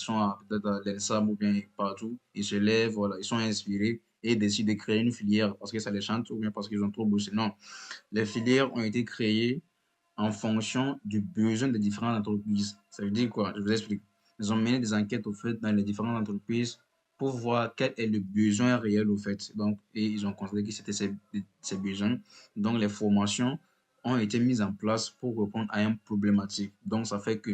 peut-être à l'ENSAM ou bien partout, ils se lèvent, voilà, ils sont inspirés et décident de créer une filière parce que ça les chante ou bien parce qu'ils ont trop bossé. Non, les filières ont été créées en fonction du besoin des différentes entreprises. Ça veut dire quoi? Je vous explique. Ils ont mené des enquêtes au fait dans les différentes entreprises pour voir quel est le besoin réel au fait. Donc, et ils ont constaté que c'était ces besoins. Donc, les formations ont été mises en place pour répondre à une problématique. Donc, ça fait que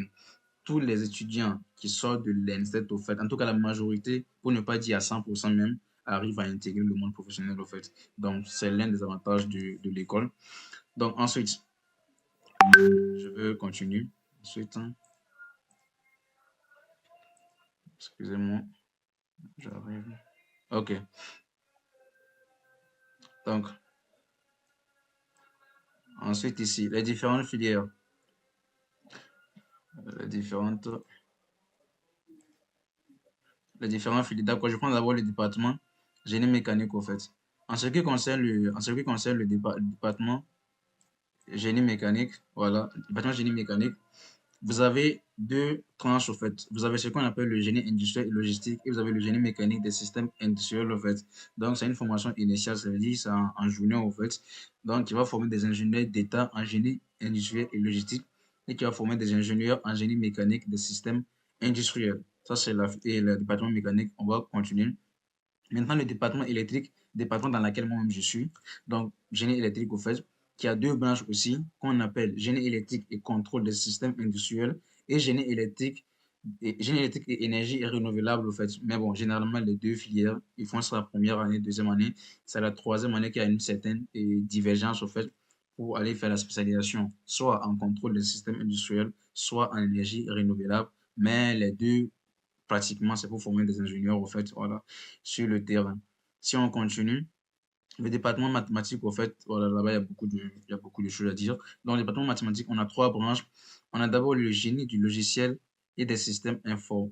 tous les étudiants qui sortent de l'ENSTET, au fait, en tout cas la majorité, pour ne pas dire à 100% même, arrivent à intégrer le monde professionnel, au fait. Donc, c'est l'un des avantages de l'école. Donc, ensuite, je veux continuer. Ensuite, hein, excusez-moi, j'arrive. OK. Donc, ensuite ici, les différentes filières. Les différentes, les différentes filières. D'accord, je prends d'abord le département génie mécanique, au fait. En ce qui concerne le département génie mécanique, voilà, département génie mécanique, vous avez deux tranches, au fait. Vous avez ce qu'on appelle le génie industriel et logistique et vous avez le génie mécanique des systèmes industriels, au fait. Donc, c'est une formation initiale, ça veut dire c'est en junior, au fait. Donc, tu vas former des ingénieurs d'État en génie industriel et logistique et tu vas former des ingénieurs en génie mécanique des systèmes industriels. Ça, c'est le département mécanique. On va continuer. Maintenant, le département électrique, département dans lequel moi-même je suis, donc génie électrique au fait, qui a deux branches aussi, qu'on appelle génie électrique et contrôle des systèmes industriels et génie électrique et énergie renouvelable au fait. Mais bon, généralement, les deux filières, ils font ça la première année, deuxième année. C'est la troisième année qu'il y a une certaine divergence au fait pour aller faire la spécialisation, soit en contrôle des systèmes industriels, soit en énergie renouvelable. Mais les deux pratiquement, c'est pour former des ingénieurs, au fait, voilà, sur le terrain. Si on continue, le département mathématique, au fait, voilà, là-bas, il y a beaucoup de choses à dire. Dans le département mathématique, on a trois branches. On a d'abord le génie du logiciel et des systèmes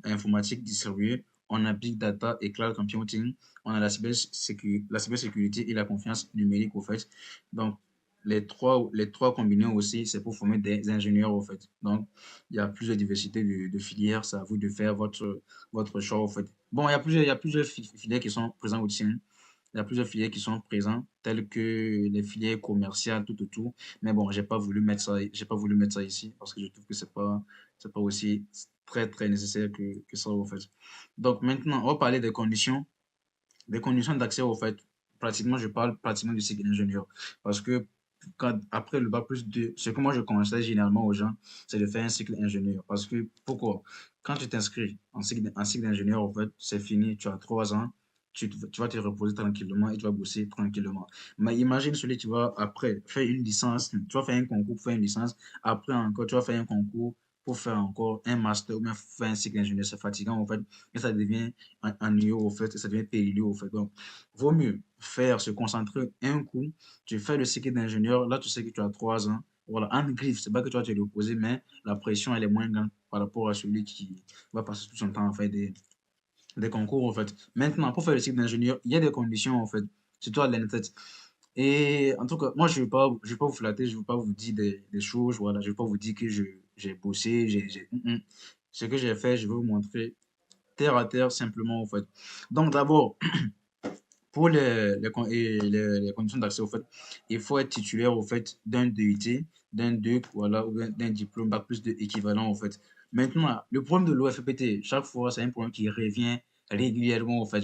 informatiques distribués. On a Big Data et Cloud Computing. On a la cybersécurité et la confiance numérique, au fait. Donc, les trois combinés aussi, c'est pour former des ingénieurs, au fait. Donc, il y a plusieurs diversités de filières. C'est à vous de faire votre choix, au fait. Bon, il y a plusieurs filières qui sont présentes aussi, hein. Il y a plusieurs filières qui sont présentes, telles que les filières commerciales, tout autour. Mais bon, j'ai pas voulu mettre ça ici parce que je trouve que c'est pas aussi très, très nécessaire que ça, au fait. Donc maintenant, on va parler des conditions d'accès, au fait. Pratiquement, je parle pratiquement du cycle d'ingénieur. Parce que après le bac plus 2, ce que moi je conseille généralement aux gens, c'est de faire un cycle ingénieur. Parce que, pourquoi? Quand tu t'inscris en cycle d'ingénieur, en fait, c'est fini, tu as 3 ans, tu vas te reposer tranquillement et tu vas bosser tranquillement. Mais imagine celui qui va après faire une licence, tu vas faire un concours pour faire une licence, après encore, tu vas faire un concours pour faire encore un master ou bien faire un cycle d'ingénieur. C'est fatigant, en fait, et ça devient ennuyeux, au fait, et ça devient périlleux, au fait. Donc, vaut mieux se concentrer un coup. Tu fais le cycle d'ingénieur, là, tu sais que tu as 3 ans. Voilà, en griffe, c'est pas que tu vas te reposer, mais la pression, elle est moins grande par rapport à celui qui va passer tout son temps à faire des concours, en fait. Maintenant, pour faire le cycle d'ingénieur, il y a des conditions, en fait, surtout à l'ENTET. Et en tout cas, moi, je vais pas vous flatter, je ne vais pas vous dire des choses, voilà, je ne vais pas vous dire que j'ai bossé, Ce que j'ai fait, je vais vous montrer terre à terre, simplement, en fait. Donc, d'abord, pour les conditions d'accès, au fait, il faut être titulaire, au fait, d'un DUT, d'un DUC, voilà, ou d'un diplôme bac plus de équivalent, au fait. Maintenant, le problème de l'OFPT, chaque fois, c'est un problème qui revient régulièrement, au fait.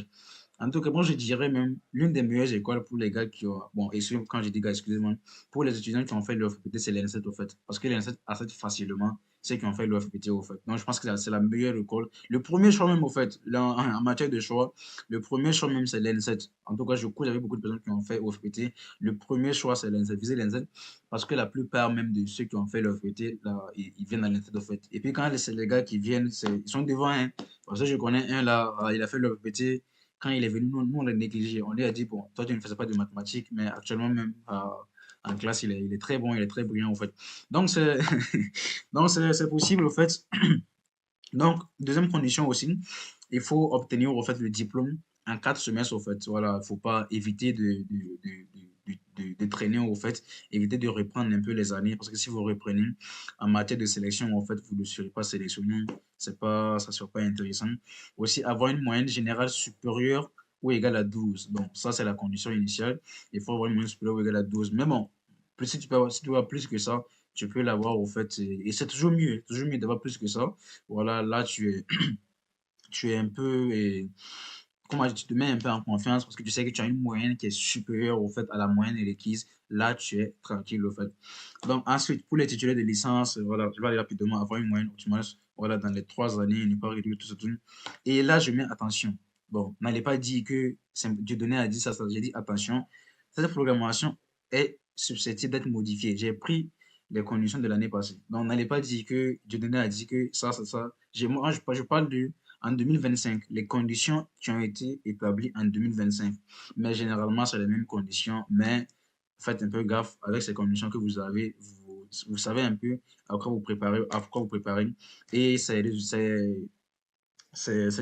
En tout cas, moi, je dirais même l'une des meilleures écoles pour les gars qui ont. Bon, quand je dis gars, excusez-moi, pour les étudiants qui ont fait l'OFPT, c'est l'INSET, au fait. Parce que l'INSET accepte facilement ceux qui ont fait l'OFPT, au fait. Donc, je pense que c'est la meilleure école. Le premier choix, même, au fait, là, en matière de choix, le premier choix, même, c'est l'INSET. En tout cas, je cours avec beaucoup de personnes qui ont fait l'OFPT. Le premier choix, c'est l'INSET. Visez l'INSET parce que la plupart, même, de ceux qui ont fait l'OFPT, là, ils viennent à l'INSET, au fait. Et puis, quand c'est les gars qui viennent, ils sont devant, hein. Parce que je connais un, là, il a fait l'OFPT. Quand il est venu, nous on l'a négligé. On lui a dit, bon, toi, tu ne faisais pas de mathématiques, mais actuellement, même en classe, il est très bon, il est très brillant, en fait. Donc, c'est donc c'est possible, en fait. Donc, deuxième condition aussi, il faut obtenir, en fait, le diplôme en 4 semestres, en fait. Voilà, il ne faut pas éviter de de traîner, au fait, évitez de reprendre un peu les années, parce que si vous reprenez en matière de sélection, en fait, vous ne serez pas sélectionné, ça ne sera pas intéressant. Aussi, avoir une moyenne générale supérieure ou égale à 12. Donc, ça, c'est la condition initiale. Il faut avoir une moyenne supérieure ou égale à 12. Mais bon, plus, si tu as plus que ça, tu peux l'avoir, au fait, et c'est toujours mieux d'avoir plus que ça. Voilà, là, tu es un peu, comment dire, tu te mets un peu en confiance parce que tu sais que tu as une moyenne qui est supérieure, au fait, à la moyenne requise. Là, tu es tranquille, au fait. Donc, ensuite, pour les titulaires de licence, voilà, je vais aller rapidement avoir une moyenne optimale, voilà, dans les 3 années, ne pas réduire tout ça, tout. Et là, je mets attention. Bon, n'allez pas dire que Dieudonné a dit ça, ça. J'ai dit attention, cette programmation est susceptible d'être modifiée. J'ai pris les conditions de l'année passée. Donc, n'allez pas dire que Dieudonné a dit que ça. Moi, je parle de en 2025, les conditions qui ont été établies en 2025. Mais généralement, c'est les mêmes conditions, mais faites un peu gaffe avec ces conditions que vous avez. Vous savez un peu à quoi vous préparez. Et ces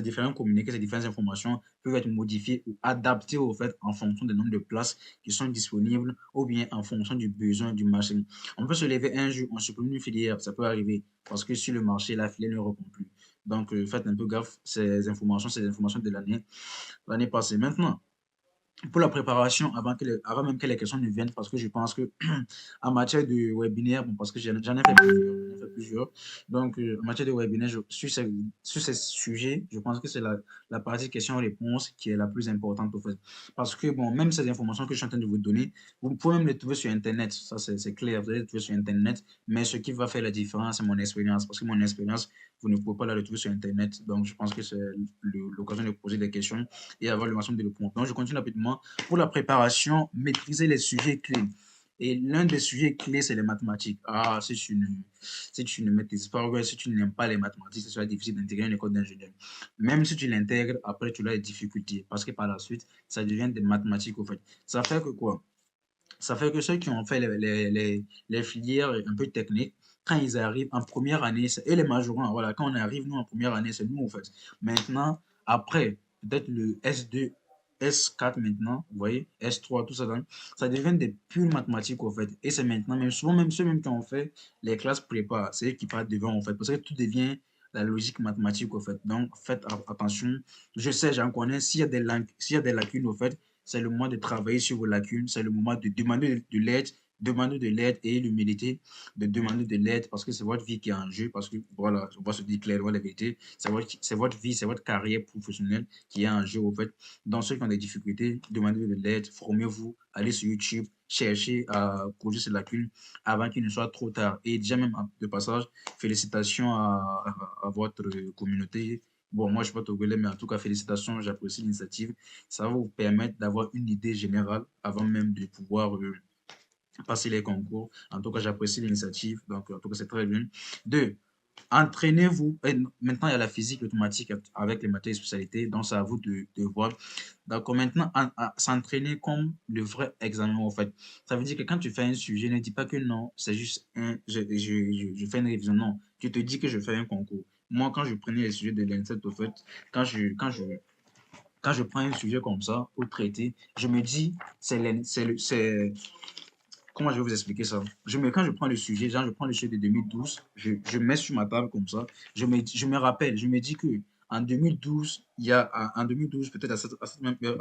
différents communiqués, ces différentes informations peuvent être modifiées ou adaptées, au fait, en fonction du nombre de places qui sont disponibles ou bien en fonction du besoin du marché. On peut se lever un jour, on supprime une filière, ça peut arriver parce que sur le marché, la filière ne répond plus. Donc, faites un peu gaffe, ces informations de l'année passée. Maintenant, pour la préparation, avant même que les questions ne viennent, parce que je pense que en matière de webinaire, bon, parce que j'en ai fait plusieurs. Donc, en matière de webinaire, sur ces sujets, je pense que c'est la partie questions-réponses qui est la plus importante, au fait. Parce que, bon, même ces informations que je suis en train de vous donner, vous pouvez même les trouver sur Internet. Ça, c'est clair, vous allez les trouver sur Internet. Mais ce qui va faire la différence, c'est mon expérience. Parce que mon expérience, vous ne pouvez pas la retrouver sur Internet. Donc, je pense que c'est l'occasion de poser des questions et avoir le maximum de réponses. Donc, je continue rapidement. Pour la préparation, maîtriser les sujets clés. Et l'un des sujets clés, c'est les mathématiques. Ah, si tu ne maîtrises pas, ouais, si tu n'aimes pas les mathématiques, ce sera difficile d'intégrer une école d'ingénieur. Même si tu l'intègres, après, tu as des difficultés. Parce que par la suite, ça devient des mathématiques, au fait. Ça fait que quoi? Ça fait que ceux qui ont fait les filières un peu techniques, quand ils arrivent en première année, et les majorants, voilà, quand on arrive, nous, en première année, c'est nous, en fait. Maintenant, après, peut-être le S2, S4 maintenant, vous voyez, S3, tout ça, ça devient des pures mathématiques, en fait. Et c'est maintenant, même souvent, même ceux même qui ont fait les classes prépa, c'est eux qui partent devant, en fait, parce que tout devient la logique mathématique, en fait. Donc, faites attention. Je sais, j'en connais, s'il y a des lacunes, en fait, c'est le moment de travailler sur vos lacunes, c'est le moment de demander de l'aide et l'humilité de demander de l'aide parce que c'est votre vie qui est en jeu, parce que voilà, on va se dire clairement la vérité, c'est votre vie, c'est votre carrière professionnelle qui est en jeu, au fait. Dans ceux qui ont des difficultés, demandez de l'aide, formez-vous, allez sur YouTube, cherchez à corriger ces lacunes avant qu'il ne soit trop tard. Et déjà même de passage, félicitations à votre communauté. Bon, moi, je ne suis pas togolais, mais en tout cas, félicitations, j'apprécie l'initiative. Ça va vous permettre d'avoir une idée générale avant même de pouvoir passer les concours. En tout cas, j'apprécie l'initiative. Donc, en tout cas, c'est très bien. Deux, entraînez-vous. Et maintenant, il y a la physique automatique avec les matières de spécialité. Donc, c'est à vous de voir. Donc, maintenant, s'entraîner comme le vrai examen, en fait. Ça veut dire que quand tu fais un sujet, ne dis pas que non, c'est juste je fais une révision. Non, tu te dis que je fais un concours. Moi, quand je prenais les sujets de l'INSET, au fait, quand je, quand je, quand je prends un sujet comme ça pour traiter, je me dis, comment je vais vous expliquer ça? Quand je prends le sujet, genre je prends le sujet de 2012, je mets sur ma table comme ça, je me rappelle, je me dis que en 2012, en 2012, peut-être à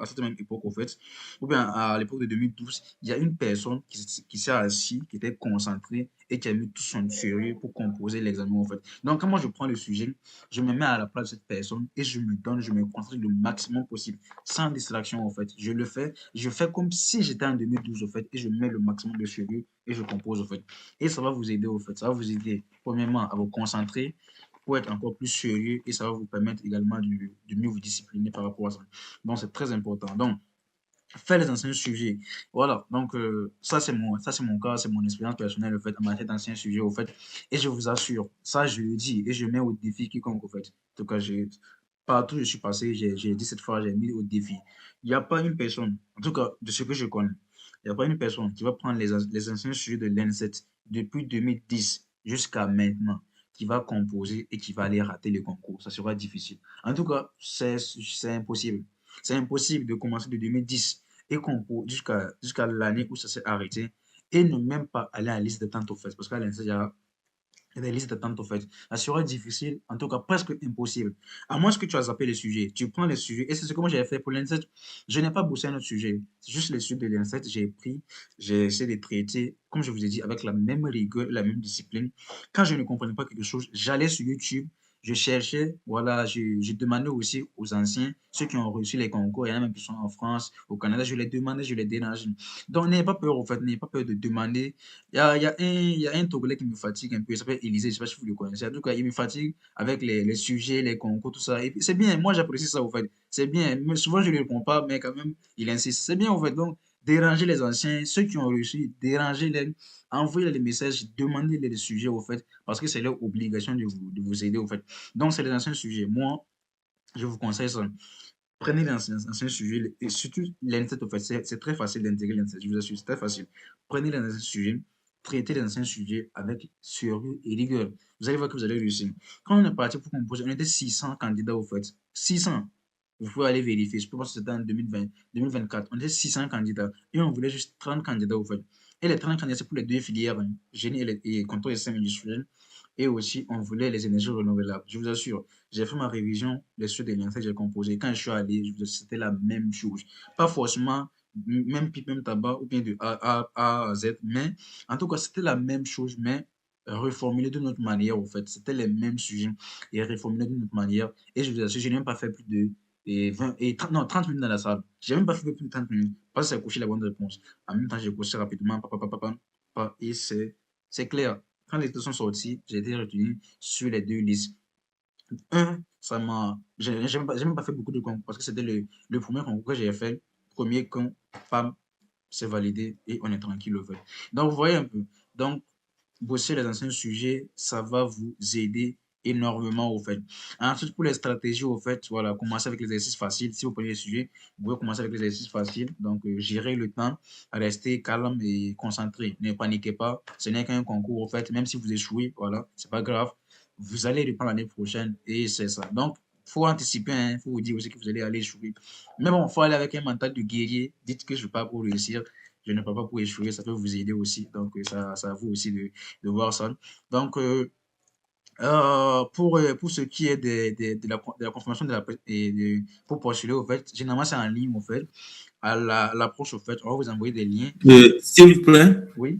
cette même époque, au fait, ou bien à l'époque de 2012, il y a une personne qui s'est assise, qui était concentrée et qui a mis tout son sérieux pour composer l'examen, en fait. Donc, quand moi je prends le sujet, je me mets à la place de cette personne et je me concentre le maximum possible, sans distraction, en fait. Je fais comme si j'étais en 2012, au fait, et je mets le maximum de sérieux et je compose, au fait. Et ça va vous aider, au fait. Ça va vous aider, premièrement, à vous concentrer pour être encore plus sérieux et ça va vous permettre également de mieux vous discipliner par rapport à ça. Donc, c'est très important. Donc, faire les anciens sujets. Voilà, donc ça c'est mon cas, c'est mon expérience personnelle, le fait, en matière d'anciens sujets, au fait. Et je vous assure, ça je le dis et je mets au défi quiconque, au fait. En tout cas, partout où je suis passé, j'ai dit cette fois, j'ai mis au défi. Il n'y a pas une personne, en tout cas, de ce que je connais, il n'y a pas une personne qui va prendre les anciens sujets de l'N7 depuis 2010 jusqu'à maintenant, qui va composer et qui va aller rater le concours. Ça sera difficile. En tout cas, c'est impossible. C'est impossible de commencer de 2010 et jusqu'à l'année où ça s'est arrêté et ne même pas aller à la liste d'attente au fait. Parce qu'à l'INSEE, il y a des listes d'attente au fait. Ça sera difficile, en tout cas presque impossible. À moins que tu as zappé les sujets. Tu prends les sujets. Et c'est ce que moi j'avais fait pour l'INSET. Je n'ai pas bossé un autre sujet. C'est juste les sujets de l'INSET. J'ai pris, j'ai essayé de traiter, comme je vous ai dit, avec la même rigueur, la même discipline. Quand je ne comprenais pas quelque chose, j'allais sur YouTube. Je cherchais, voilà, je demandais aussi aux anciens, ceux qui ont reçu les concours, il y en a même qui sont en France, au Canada, je les demandais, je les dérangeais. Donc, n'ayez pas peur, en fait, n'ayez pas peur de demander. Il y a un Togolais qui me fatigue un peu, il s'appelle Élisée, je ne sais pas si vous le connaissez. En tout cas, il me fatigue avec les sujets, les concours, tout ça. Et puis, c'est bien, moi j'apprécie ça au fait. C'est bien, mais souvent je ne le réponds pas, mais quand même, il insiste. C'est bien au fait. Donc, déranger les anciens, ceux qui ont réussi, déranger-les, envoyer les messages, demander les sujets au fait, parce que c'est leur obligation de vous aider au fait. Donc, c'est les anciens sujets. Moi, je vous conseille ça. Prenez l'ancien sujet, et surtout l'INSET, en fait, c'est très facile d'intégrer l'INSET, je vous assure, c'est très facile. Prenez les anciens sujets, traitez les anciens sujets avec sérieux et rigueur. Vous allez voir que vous allez réussir. Quand on est parti pour composer, on était 600 candidats, au fait. 600. Vous pouvez aller vérifier. Je pense que c'était en 2020, 2024. On était 600 candidats et on voulait juste 30 candidats, au fait. Et les 30 candidats, c'est pour les deux filières, hein, génie et contrôle des systèmes industriels. Et aussi, on voulait les énergies renouvelables. Je vous assure, j'ai fait ma révision, les suites de l'INSEE que j'ai composé. Quand je suis allé, c'était la même chose. Pas forcément même pipe, même tabac, ou bien de A à Z, mais en tout cas, c'était la même chose, mais reformulé d'une autre manière, en fait. C'était les mêmes sujets et reformulé d'une autre manière. Et je vous assure, je n'ai même pas fait plus de 20 et 30, non, 30 minutes dans la salle. J'ai même pas fait plus de 30 minutes parce que c'est couché la bonne réponse. En même temps, j'ai couché rapidement, et c'est clair. Quand les deux sont sortis, j'ai été retenu sur les deux listes. Ça m'a. J'ai même pas fait beaucoup de concours parce que c'était le premier concours que j'ai fait. Premier con, pam, c'est validé et on est tranquille au fait. Donc, vous voyez un peu. Donc, bosser les anciens sujets, ça va vous aider énormément au fait. Ensuite, pour les stratégies, au fait, voilà, commencez avec les exercices faciles. Si vous prenez les sujets, vous pouvez commencer avec les exercices faciles. Donc, gérer le temps, rester calme et concentré. Ne paniquez pas. Ce n'est qu'un concours, au fait. Même si vous échouez, voilà, c'est pas grave. Vous allez reprendre l'année prochaine et c'est ça. Donc, faut anticiper, il faut vous dire aussi que vous allez aller échouer. Mais bon, il faut aller avec un mental de guerrier. Dites que je ne vais pas pour réussir, je ne peux pas pour échouer, ça peut vous aider aussi. Donc, ça à vous aussi de voir ça. Donc, pour ce qui est de la confirmation pour postuler, au fait, généralement, c'est en ligne, au fait. À l'approche, au fait, on va vous envoyer des liens. S'il vous plaît, Oui.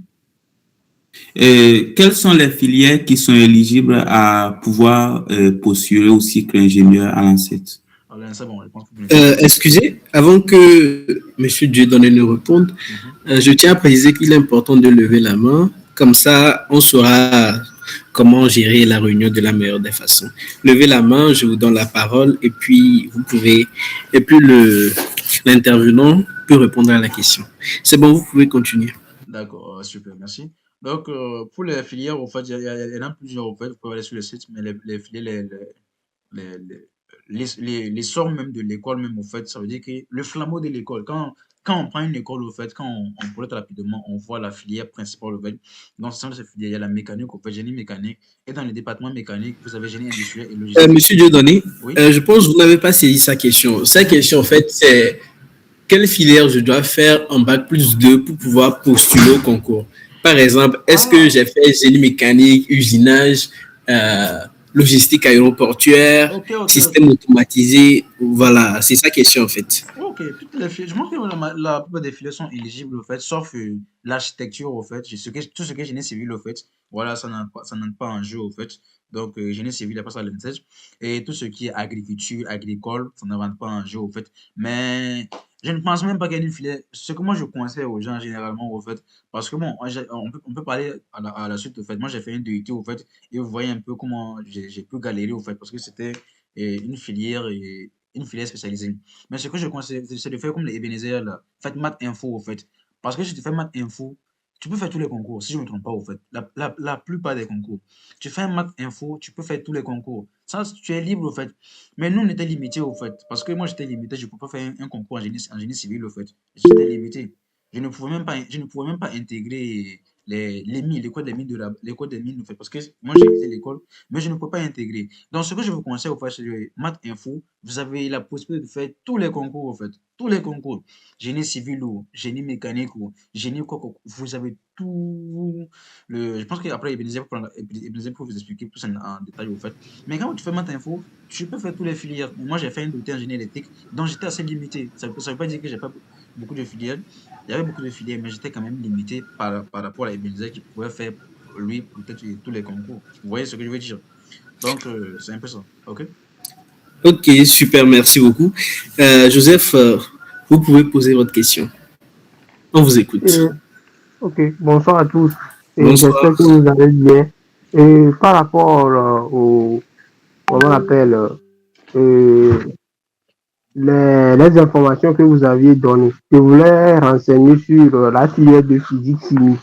quelles sont les filières qui sont éligibles à pouvoir postuler au cycle ingénieur à l'ANSET? Alors, c'est bon, je pense que vous ne savez pas. Excusez, avant que M. Dieudonné ne réponde, Mhm. je tiens à préciser qu'il est important de lever la main. Comme ça, on saura comment gérer la réunion de la meilleure des façons. Levez la main, je vous donne la parole et puis vous pouvez, et puis l'intervenant peut répondre à la question. C'est bon, vous pouvez continuer. D'accord, super, merci. Donc, pour les filières, au fait, il y en a plusieurs, au fait, vous pouvez aller sur le site, mais les filières, les, les, les sorts même de l'école, même au fait, ça veut dire que le flambeau de l'école, quand on prend une école, au fait, quand on projette rapidement, on voit la filière principale, au fait. Dans ce sens, il y a la mécanique, au fait, génie mécanique. Et dans le département mécanique, vous avez génie industriel et logistique. Monsieur Dieudonné, Oui. je pense que vous n'avez pas saisi sa question. Sa question, en fait, c'est quelle filière je dois faire en bac plus 2 pour pouvoir postuler au concours. Par exemple, est-ce que Ah, j'ai fait génie mécanique, usinage, euh, logistique aéroportuaire, ok, ok, ok. système automatisé? Voilà, c'est sa question en fait. Ok, toutes les filières, je pense que la plupart des filières sont éligibles au fait, sauf l'architecture au fait. Tout ce que génie civil au fait, voilà, ça n'entre pas en jeu au fait. Donc, génie civil, il n'y a pas ça à l'INSEE. Et tout ce qui est agriculture, agricole, ça n'entre pas en jeu au fait. Mais je ne pense même pas qu'il y ait une filière. Ce que moi je conseille aux gens généralement au fait, parce que bon, on peut parler à la suite au fait. Moi j'ai fait une DUT au fait, et vous voyez un peu comment j'ai pu galérer au fait, parce que c'était une filière spécialisée. Mais ce que je conseille, c'est de faire comme les Ebenezer là. Faites maths info au fait. Parce que si tu fais maths info, tu peux faire tous les concours, si je ne me trompe pas au fait. La plupart des concours. Tu fais un maths info, tu peux faire tous les concours. Ça, tu es libre au fait. Mais nous, on était limités au fait. Parce que moi, j'étais limité, je ne pouvais pas faire un concours en génie civil au fait. J'étais limité. Je ne pouvais même pas intégrer l'école des mines l'école des mines, en fait, parce que moi, j'ai visité l'école, mais je ne peux pas intégrer. Donc, ce que je vous conseille, au fait, c'est Maths Info, vous avez la possibilité de faire tous les concours, en fait, tous les concours. Génie civil ou génie mécanique ou génie quoi, vous avez tout je pense qu'après, Ebenezer peut vous expliquer plus en détail, au fait. Mais quand tu fais Maths Info, tu peux faire tous les filières. Moi, j'ai fait un doté en génie électrique, donc j'étais assez limité. Ça veut pas dire que j'ai pas beaucoup de filières. Il y avait beaucoup de filières, mais j'étais quand même limité par rapport à Ebenezer qui pouvait faire, lui, peut-être tous les concours. Vous voyez ce que je veux dire? Donc, c'est un peu ça. OK? Ok, super, merci beaucoup. Joseph, vous pouvez poser votre question. On vous écoute. Ok, bonsoir à tous. Et Bonsoir. j'espère que vous allez bien. Et par rapport au, comment on appelle, les informations que vous aviez données, je voulais renseigner sur la filière de physique-chimie.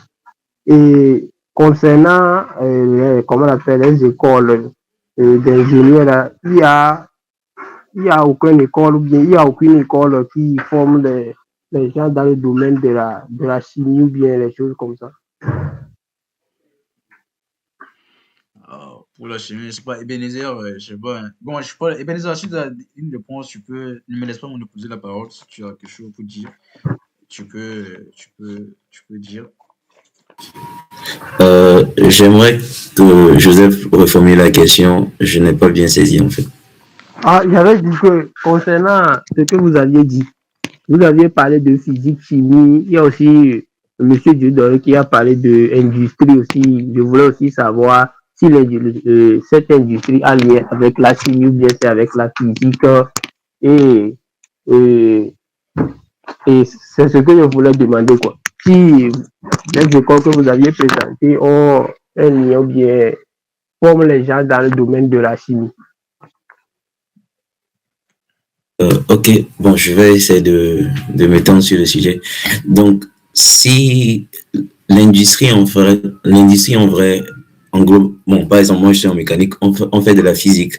Et concernant, comment on appelle, les écoles d'ingénieurs, là, il y a aucune école ou bien il y a aucune école qui forme les gens dans le domaine de la chimie ou bien les choses comme ça. Pour la chimie, je sais pas, Ebenezer, je sais pas, hein. Bon, je sais pas, Ebenezer, si tu as une réponse, ne me laisse pas monopoliser la parole. Si tu as quelque chose pour dire, tu peux dire. J'aimerais que Joseph reformule la question. Je n'ai pas bien saisi en fait. Ah, j'avais dit que concernant ce que vous aviez dit, vous aviez parlé de physique, chimie, il y a aussi Monsieur Dieudonné qui a parlé de industrie aussi. Je voulais aussi savoir si cette industrie a lien avec la chimie ou bien c'est avec la physique. Et, et, et c'est ce que je voulais demander, quoi. Si les écoles que vous aviez présentées ont un lien ou bien forment les gens dans le domaine de la chimie. Ok, bon, je vais essayer de m'étendre sur le sujet. Donc, si l'industrie en vrai, en gros, bon, par exemple, moi je suis en mécanique, on fait de la physique.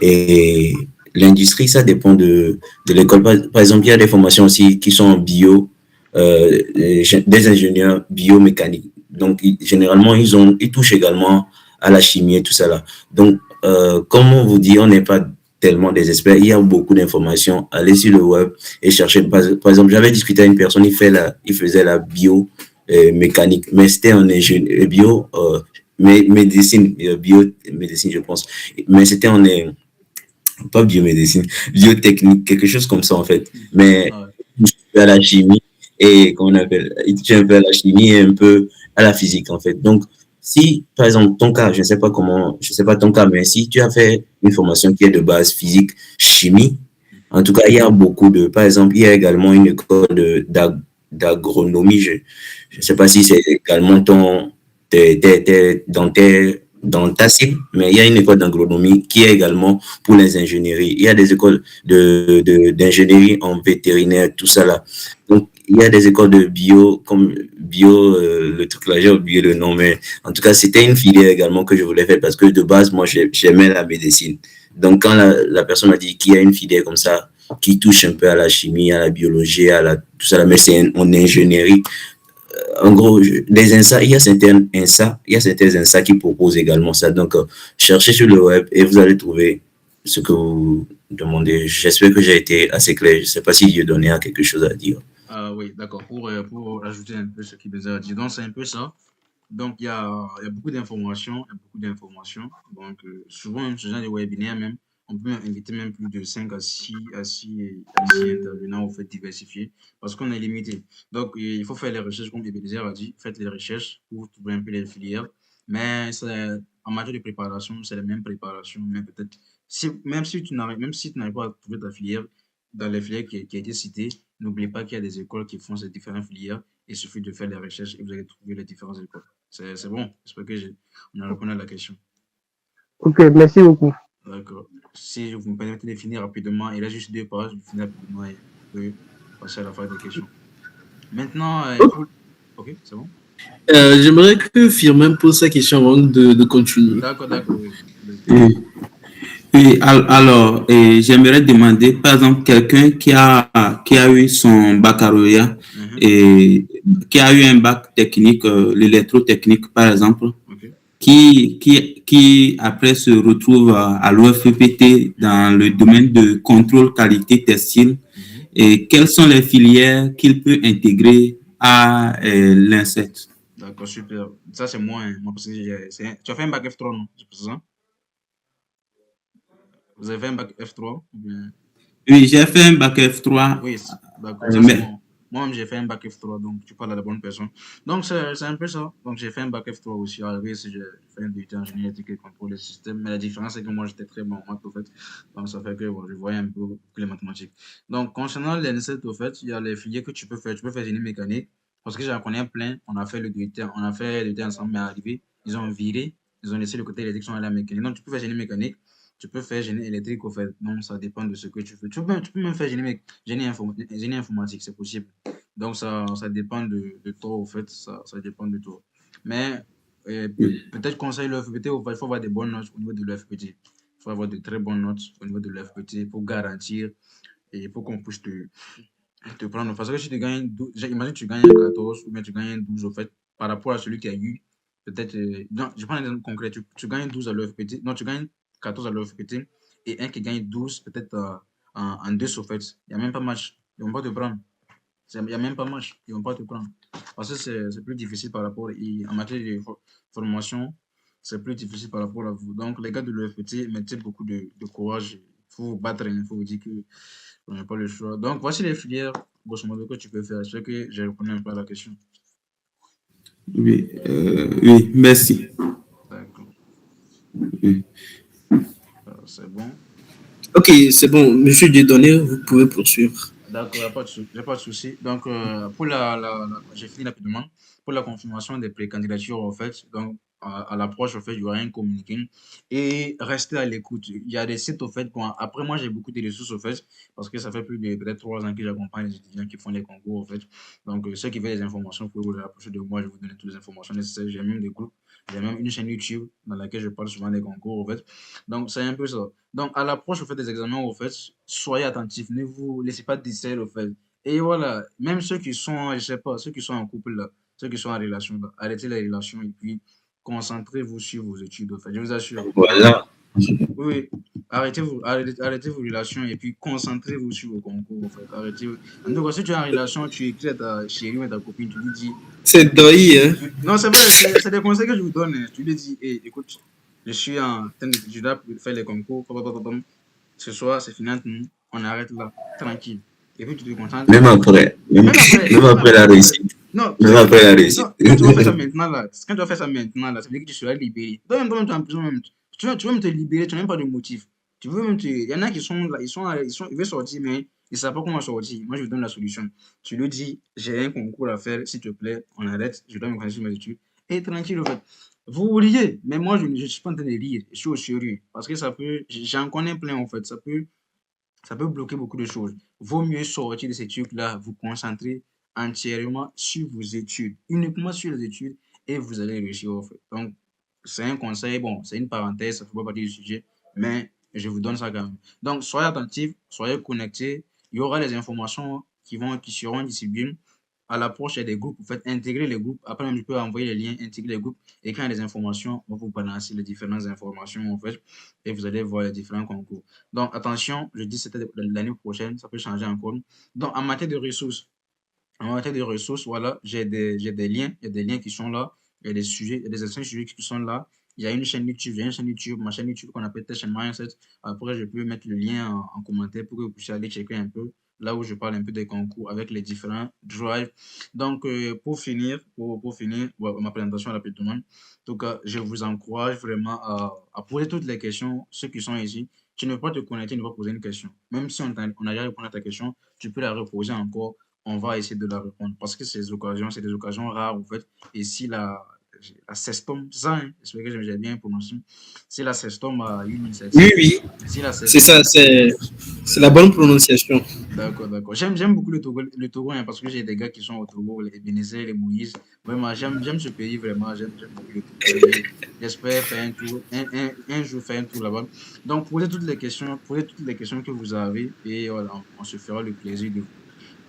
Et l'industrie, ça dépend de l'école. Par exemple, il y a des formations aussi qui sont en bio, des ingénieurs biomécaniques. Donc, généralement, ils touchent également à la chimie et tout ça là. Donc, comme on vous dit, on n'est pas tellement des experts. Il y a beaucoup d'informations. Allez sur le web et cherchez. Par exemple, j'avais discuté avec une personne, il faisait la bio mécanique, mais c'était en ingénieur bio, médecine, biomédecine, je pense. Mais c'était en pas biomédecine, biotechnique, quelque chose comme ça en fait. Mais Ah ouais. il touche à la chimie et qu'on appelle, il touche un peu à la chimie et un peu à la physique en fait. Donc, si par exemple ton cas, je sais pas ton cas, mais si tu as fait une formation qui est de base physique, chimie, en tout cas, il y a beaucoup par exemple, il y a également une école d'agronomie. Je ne sais pas si c'est également dans ta cible, mais il y a une école d'agronomie qui est également pour les ingénieries. Il y a des écoles d'ingénierie en vétérinaire, tout ça là. Donc, il y a des écoles de bio, comme bio, le truc là, j'ai oublié le nom, mais en tout cas, c'était une filière également que je voulais faire parce que de base, moi, j'aimais la médecine. Donc, quand la personne m'a dit qu'il y a une filière comme ça, qui touche un peu à la chimie, à la biologie, tout ça là, mais c'est en ingénierie, en gros, les INSA, il y a certains INSA qui proposent également ça. Donc, cherchez sur le web et vous allez trouver ce que vous demandez. J'espère que j'ai été assez clair. Je ne sais pas si Dieudonné a quelque chose à dire. Oui, d'accord. Pour ajouter un peu ce qu'il vous a dit, donc c'est un peu ça. Donc, il y a beaucoup d'informations, il y a beaucoup d'informations. Donc, souvent, même ce genre de webinaire, même, on peut même inviter même plus de 5 à six intervenants au fait diversifiés parce qu'on est limité. Donc, il faut faire les recherches, comme Ebenezer a dit, faites les recherches pour trouver un peu les filières. Mais en matière de préparation, c'est la même préparation, mais peut-être, même si tu n'arrives pas à trouver ta filière, dans les filières qui a été citées, n'oubliez pas qu'il y a des écoles qui font ces différentes filières. Il suffit de faire les recherches et vous allez trouver les différentes écoles. C'est bon. J'espère on a répondu à la question. Ok, merci beaucoup. D'accord. Si vous me permettez de finir rapidement, il reste juste 2 pages, je finis rapidement et on peut passer à la fin des questions. Maintenant, ok, c'est bon? J'aimerais que Firmin pose sa question avant de continuer. D'accord, oui. Alors, j'aimerais demander, par exemple, quelqu'un qui a eu son baccalauréat qui a eu un bac technique, l'électrotechnique par exemple, Ok. qui après se retrouve à l'OFEPT dans le domaine de contrôle qualité textile, Mhm. et quelles sont les filières qu'il peut intégrer à l'INSET? D'accord, super. Ça, c'est moi, hein. Moi, parce que tu as fait un bac F3, non? C'est pour ça? Vous avez fait un bac F3? Ou bien... Oui, j'ai fait un bac F3, Oui, d'accord, ça c'est mais bon. Moi-même, j'ai fait un bac F3, donc tu parles à la bonne personne. Donc, c'est un peu ça. Donc, j'ai fait un bac F3 aussi. Arrivé, j'ai fait un DUT en génie électrique et contrôle des systèmes. Mais la différence, c'est que moi, j'étais très bon en maths, au fait. Donc, ça fait que bon, je voyais un peu que les mathématiques. Donc, concernant l'N7, au fait, il y a les filières que tu peux faire. Tu peux faire génie mécanique. Parce que j'en connais plein. On a fait le DUT, on a fait le DUT ensemble, mais arrivé, ils ont viré. Ils ont laissé le côté électrique, ils sont allés à la mécanique. Donc, tu peux faire génie mécanique. Tu peux faire génie électrique, au fait. Donc, ça dépend de ce que tu veux. Tu peux même faire génie informatique, c'est possible. Donc, ça dépend de toi, au fait. Ça dépend de toi. Mais peut-être conseil le FPT, il faut avoir des bonnes notes au niveau de l'FPT. Il faut avoir de très bonnes notes au niveau de l'FPT pour garantir et pour qu'on puisse te prendre. Parce que si tu gagnes 12, imagine que tu gagnes un 14 ou bien tu gagnes un 12, au fait, par rapport à celui qui a eu, peut-être. Non, je prends un exemple concret. Tu gagnes 12 à l'EFPT. Non, tu gagnes 14 à l'EFPT et un qui gagne 12, peut-être en 2, au fait. Il n'y a même pas match. Ils ne vont pas te prendre. Il n'y a même pas match. Ils ne vont pas te prendre. Parce que c'est plus difficile par rapport. En matière de formation, c'est plus difficile par rapport à vous. Donc, les gars de l'EFPT, mettez beaucoup de courage. Il faut vous battre. Il faut vous dire que on n'a pas le choix. Donc, voici les filières, grosso modo, que tu peux faire. Je sais que j'ai répondu un peu à la question. oui, oui, merci. D'accord. Oui. C'est bon. Ok, c'est bon. Monsieur Dieudonné, vous pouvez poursuivre. D'accord, il n'y a pas de souci. Donc, pour j'ai fini rapidement. Pour la confirmation des précandidatures, en fait, donc, à l'approche, en fait, il y aura un communiqué et restez à l'écoute. Il y a des sites, au fait. Bon, après, moi, j'ai beaucoup de ressources, au fait, parce que ça fait plus de peut-être 3 ans que j'accompagne les étudiants qui font les concours, en fait. Donc, ceux qui veulent des informations, vous pouvez vous rapprocher de moi, je vais vous donner toutes les informations nécessaires. J'ai même des groupes, j'ai même une chaîne YouTube dans laquelle je parle souvent des concours, en fait. Donc, c'est un peu ça. Donc, à l'approche, au fait, des examens, au fait, soyez attentifs, ne vous laissez pas distraire, au fait. Et voilà, même ceux qui sont, je sais pas, ceux qui sont en couple, là, ceux qui sont en relation, là, arrêtez les relations et puis concentrez-vous sur vos études, au fait. Je vous assure. Voilà. Oui, arrêtez vos relations et puis concentrez-vous sur vos concours, en fait. En tout cas, si tu es en relation, tu écris à ta chérie ou à ta copine, tu lui dis, C'est Doi, hein? non, c'est vrai, c'est des conseils que je vous donne, hein. Tu lui dis, hey, écoute, je suis en train de, je dois faire les concours, ce soir, c'est fini entre nous, on arrête là, tranquille. Et puis tu te concentres. Même après, Même après, même après la réussite. non, Même après la non, réussite. quand tu vas faire ça maintenant là, quand tu vas faire ça maintenant là, ça veut dire que tu seras libéré. Toi-même, tu es en prison même. Tu veux même te libérer, tu n'as même pas de motif. Tu veux même te... Il y en a qui sont là, ils veulent sortir, mais ils ne savent pas comment sortir. Moi, je vous donne la solution. Tu lui dis, j'ai un concours à faire, s'il te plaît, on arrête, je dois me concentrer sur mes études. Et tranquille, en fait. Vous riez, mais moi, je ne suis pas en train de rire, je suis au sérieux. Parce que ça peut, j'en connais plein en fait, ça peut bloquer beaucoup de choses. Vaut mieux sortir de ces trucs-là, vous concentrer entièrement sur vos études, uniquement sur les études, et vous allez réussir au fait. Donc, c'est un conseil, bon, c'est une parenthèse, ça ne fait pas partie du sujet, mais je vous donne ça quand même. Donc, soyez attentifs, soyez connectés, il y aura les informations qui seront distribuées. À l'approche, il y a des groupes, vous faites intégrer les groupes, après même, je peux envoyer les liens, intégrer les groupes, et quand il y a des informations, on va vous balancer les différentes informations, en fait, et vous allez voir les différents concours. Donc, attention, je dis c'était l'année prochaine, ça peut changer encore. Donc, en matière de ressources, voilà, j'ai des liens, il y a des liens qui sont là, il y a des sujets, il y a des anciens sujets qui sont là. Il y a une chaîne YouTube, j'ai une chaîne YouTube, ma chaîne YouTube qu'on appelle Tech and Mindset. Après, je peux mettre le lien en commentaire pour que vous puissiez aller checker un peu là où je parle un peu des concours avec les différents drives. Donc, pour finir ma présentation rapidement, en tout cas, je vous encourage vraiment à poser toutes les questions, ceux qui sont ici. Tu ne peux pas te connecter, ne pas poser une question. Même si on a déjà répondu à ta question, tu peux la reposer encore, on va essayer de la répondre parce que c'est des occasions rares en fait. Et si la CESTOM, c'est ça, hein, j'espère que j'ai bien prononcé. Si la CESTOM a une Oui, initiative, oui, si la c'est CESTOM, ça, c'est la bonne prononciation. d'accord, d'accord. J'aime beaucoup le Togo hein, parce que j'ai des gars qui sont au Togo, les Bénézés, les Moïse. Vraiment, j'aime ce pays, vraiment, j'aime beaucoup le Togo. Et j'espère faire un tour, un jour faire un tour là-bas. Donc, posez toutes les questions que vous avez et voilà, on se fera le plaisir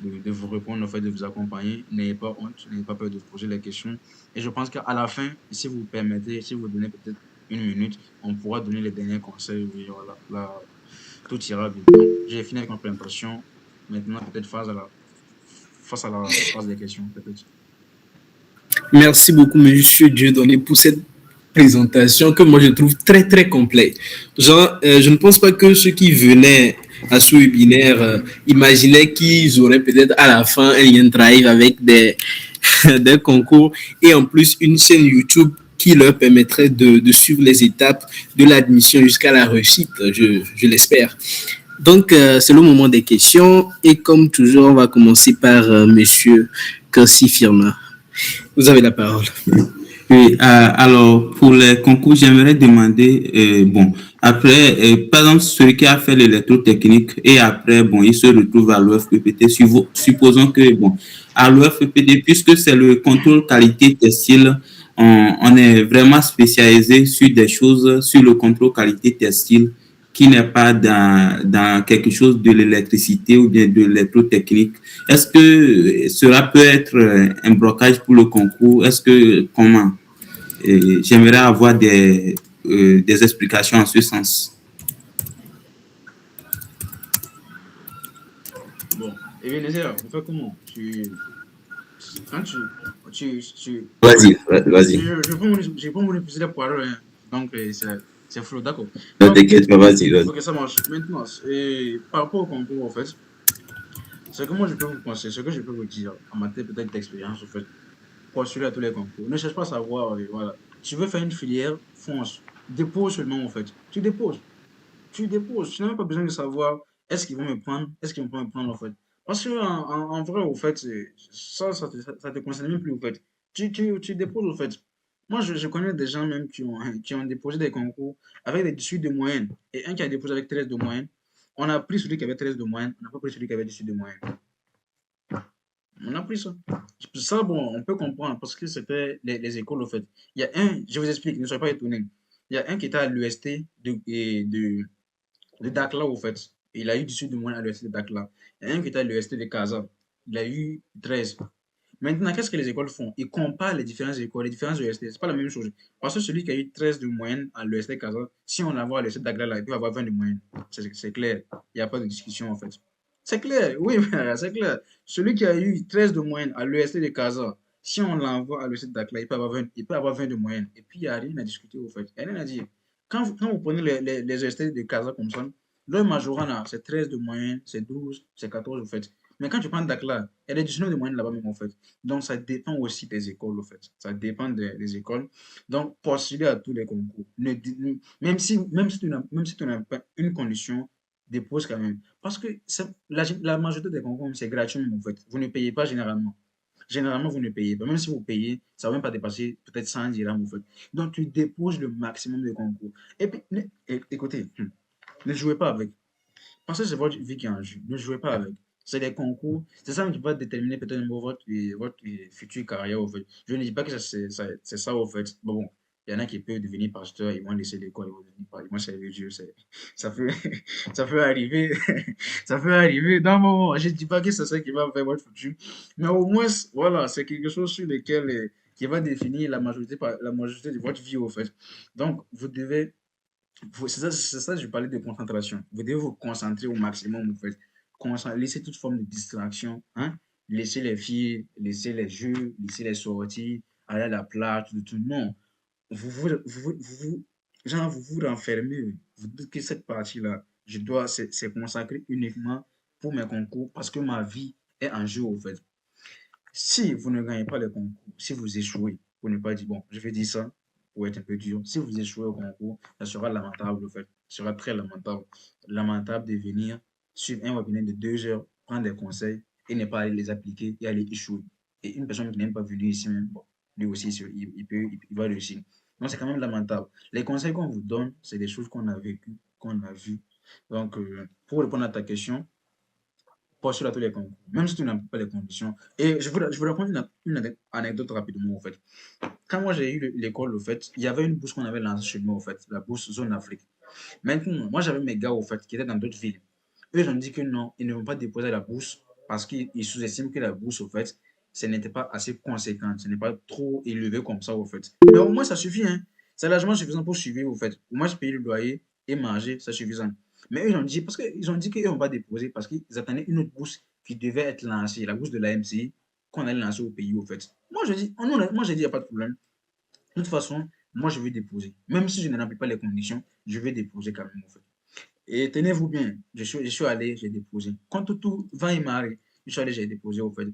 de vous répondre, en fait, de vous accompagner. N'ayez pas honte, n'ayez pas peur de poser les questions. Et je pense qu'à la fin, si vous permettez, si vous donnez peut-être une minute, on pourra donner les derniers conseils. Oui, voilà, là, tout ira bien. Donc, j'ai fini avec ma présentation. Maintenant, peut-être face à la phase des questions, peut-être. Merci beaucoup, Monsieur Dieudonné, pour cette présentation que moi je trouve très très complète. Genre, je ne pense pas que ceux qui venaient à ce webinaire imaginaient qu'ils auraient peut-être à la fin un lien drive avec des concours et en plus une chaîne YouTube qui leur permettrait de suivre les étapes de l'admission jusqu'à la réussite, je l'espère. Donc, c'est le moment des questions et comme toujours, on va commencer par Monsieur Kassi Firma. Vous avez la parole. Oui, alors pour les concours, j'aimerais demander, bon, après, par exemple, celui qui a fait l'électrotechnique et après, bon, il se retrouve à l'OFPPT, supposons que, bon, à l'OFPPT, puisque c'est le contrôle qualité textile, on est vraiment spécialisé sur des choses, sur le contrôle qualité textile qui n'est pas dans quelque chose de l'électricité ou bien de l'électrotechnique. Est-ce que cela peut être un blocage pour le concours? Est-ce que, comment? J'aimerais avoir des explications en ce sens. Bon, et bien, Nézia, on fait comment? Quand Vas-y, vas-y. j'ai pas voulu pousser la parole, hein. Donc, c'est flou, d'accord. Ne Donc, t'inquiète pas, vas-y. ok, ça marche. Maintenant, par rapport au concours, en fait, ce que moi je peux vous conseiller, ce que je peux vous dire, en matière peut-être d'expérience, en fait, postuler à tous les concours. Ne cherche pas à savoir, voilà. Tu veux faire une filière, fonce. Dépose seulement, en fait. Tu déposes. Tu déposes. Tu n'as même pas besoin de savoir est-ce qu'ils vont me prendre, est-ce qu'ils vont pas me prendre, en fait. Parce que, en vrai, au fait, ça te concerne même plus, au fait. Tu déposes, au fait. Moi, je connais des gens même qui ont déposé des concours avec des 18 de moyenne. Et un qui a déposé avec 13 de moyenne. On a pris celui qui avait 13 de moyenne. On n'a pas pris celui qui avait 18 de moyenne. On a pris ça. Ça, bon, on peut comprendre parce que c'était les écoles, au fait. Il y a un, je vous explique, ne soyez pas étonnés. Il y a un qui était à l'UST de Dakla, au fait. Il a eu 18 de moyenne à l'UST de Dakla. Il y a un qui était à l'UST de Casa. Il a eu 13. Maintenant, qu'est-ce que les écoles font? Ils comparent les différentes écoles, les différentes EST. C'est pas la même chose. Parce que celui qui a eu 13 de moyenne à l'EST Casa, si on l'envoie à l'EST d'Agla, là, il peut avoir 20 de moyenne. C'est clair. Il n'y a pas de discussion, en fait. C'est clair, oui, c'est clair. Celui qui a eu 13 de moyenne à l'EST de Casa, si on l'envoie à l'EST d'Agla, il peut avoir 20 de moyenne. Et puis, il n'y a rien à discuter, au fait. Il n'y a rien à dire. Quand vous prenez les EST de Casa comme ça, leur majorana, c'est 13 de moyenne, c'est 12, c'est 14, au fait. Mais quand tu prends Dakla, il y a des 19 de moyenne là-bas même, en fait. Donc, ça dépend aussi des écoles, en fait. Ça dépend des écoles. Donc, postuler à tous les concours. Même si tu n'as pas une condition, dépose quand même. Parce que la majorité des concours, c'est gratuit, en fait. Vous ne payez pas généralement. Généralement, vous ne payez pas. Même si vous payez, ça ne va même pas dépasser peut-être 100 dirhams, en fait. Donc, tu déposes le maximum de concours. Et puis, écoutez, ne jouez pas avec. Parce que c'est votre vie qui est en jeu. Ne jouez pas avec. C'est des concours. C'est ça qui va déterminer peut-être votre future carrière, au fait. Je ne dis pas que c'est ça, au fait. Bon, il y en a qui peuvent devenir pasteurs, ils vont laisser l'école, ils vont servir Dieu. Ça peut, ça peut arriver. Ça peut arriver. Non, bon, je ne dis pas que c'est ça qui va faire votre futur. Mais au moins, voilà, c'est quelque chose sur lequel, qui va définir la majorité de votre vie, au fait. Donc, vous devez c'est ça, je parlais de concentration. Vous devez vous concentrer au maximum, en fait. Laissez toute forme de distraction, hein. Laissez les filles, laissez les jeux, laissez les sorties, aller à la plage, tout, tout. Non. Genre, vous vous renfermez. Vous dites que cette partie-là, c'est consacré uniquement pour mes concours parce que ma vie est en jeu, en fait. Si vous ne gagnez pas le concours, si vous échouez, vous ne pas dire, bon, je vais dire ça pour être un peu dur. Si vous échouez au concours, ça sera lamentable, en fait. Ça sera très lamentable. Lamentable de venir suivre un webinaire de 2 heures, prendre des conseils et ne pas aller les appliquer et aller échouer. Et une personne qui n'est même pas venue ici, même, bon, lui aussi, il va réussir. Donc, c'est quand même lamentable. Les conseils qu'on vous donne, c'est des choses qu'on a vécues, qu'on a vues. Donc, pour répondre à ta question, postule à tous les concours, même si tu n'as pas les conditions. Et je vous raconte une anecdote rapidement, en fait. Quand moi j'ai eu l'école, au fait, il y avait une bourse qu'on avait lancée chez nous, au fait, la bourse Zone Afrique. Maintenant, moi j'avais mes gars, au fait, qui étaient dans d'autres villes. Eux, ils ont dit que non, ils ne vont pas déposer la bourse parce qu'ils sous-estiment que la bourse, au fait, ce n'était pas assez conséquent, ce n'est pas trop élevé comme ça, au fait. Mais au moins, ça suffit, hein. C'est largement suffisant pour suivre, au fait. Au moins, je paye le loyer et manger, c'est suffisant. Mais eux, ils ont dit, parce qu'ils ont dit qu'ils n'ont pas déposé, parce qu'ils attendaient une autre bourse qui devait être lancée, la bourse de la MCI, qu'on allait lancer au pays, au fait. Moi, je dis, moi, j'ai dit, il n'y a pas de problème. De toute façon, moi, je vais déposer. Même si je ne remplis pas les conditions, je vais déposer quand même, au fait. Et tenez-vous bien, je suis allé, j'ai déposé. Quand tout va et marrer, je suis allé, j'ai déposé, au fait.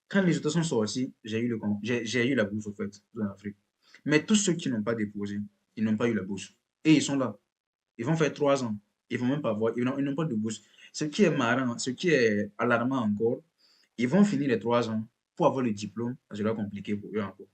Quand les résultats sont sortis, j'ai eu la bourse, au fait, en Afrique. Mais tous ceux qui n'ont pas déposé, ils n'ont pas eu la bourse. Et ils sont là. Ils vont faire 3 ans. Ils vont même pas avoir, ils n'ont pas de bourse. Ce qui est marrant, ce qui est alarmant encore, ils vont finir les 3 ans pour avoir le diplôme. Ça sera compliqué pour eux encore.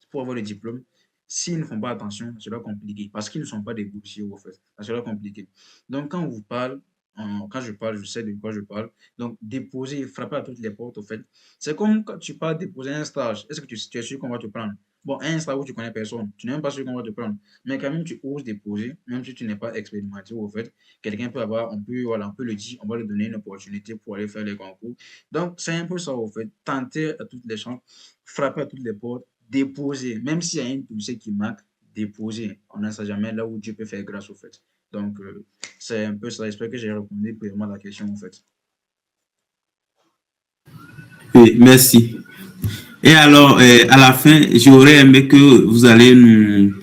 Pour avoir le diplôme, s'ils ne font pas attention, ça sera compliqué parce qu'ils ne sont pas des boursiers, au fait. Ça sera compliqué. Donc, quand on vous parle, quand je parle, je sais de quoi je parle. Donc, déposer, frapper à toutes les portes, au fait. C'est comme quand tu pars déposer un stage. Est-ce que tu es sûr qu'on va te prendre? Bon, un stage où tu connais personne, tu n'es même pas sûr qu'on va te prendre. Mais quand même, tu oses déposer, même si tu n'es pas expérimenté, au fait. Quelqu'un peut avoir, voilà, on peut le dire, on va lui donner une opportunité pour aller faire les concours. Donc, c'est un peu ça, au fait. Tenter à toutes les chances, frapper à toutes les portes, déposer, même s'il y a une poussée qui manque, déposer. On ne sait jamais là où Dieu peut faire grâce, au fait. Donc, c'est un peu ça. J'espère que j'ai répondu pleinement à la question, en fait. Oui, merci. Et alors, à la fin, j'aurais aimé que vous allez nous...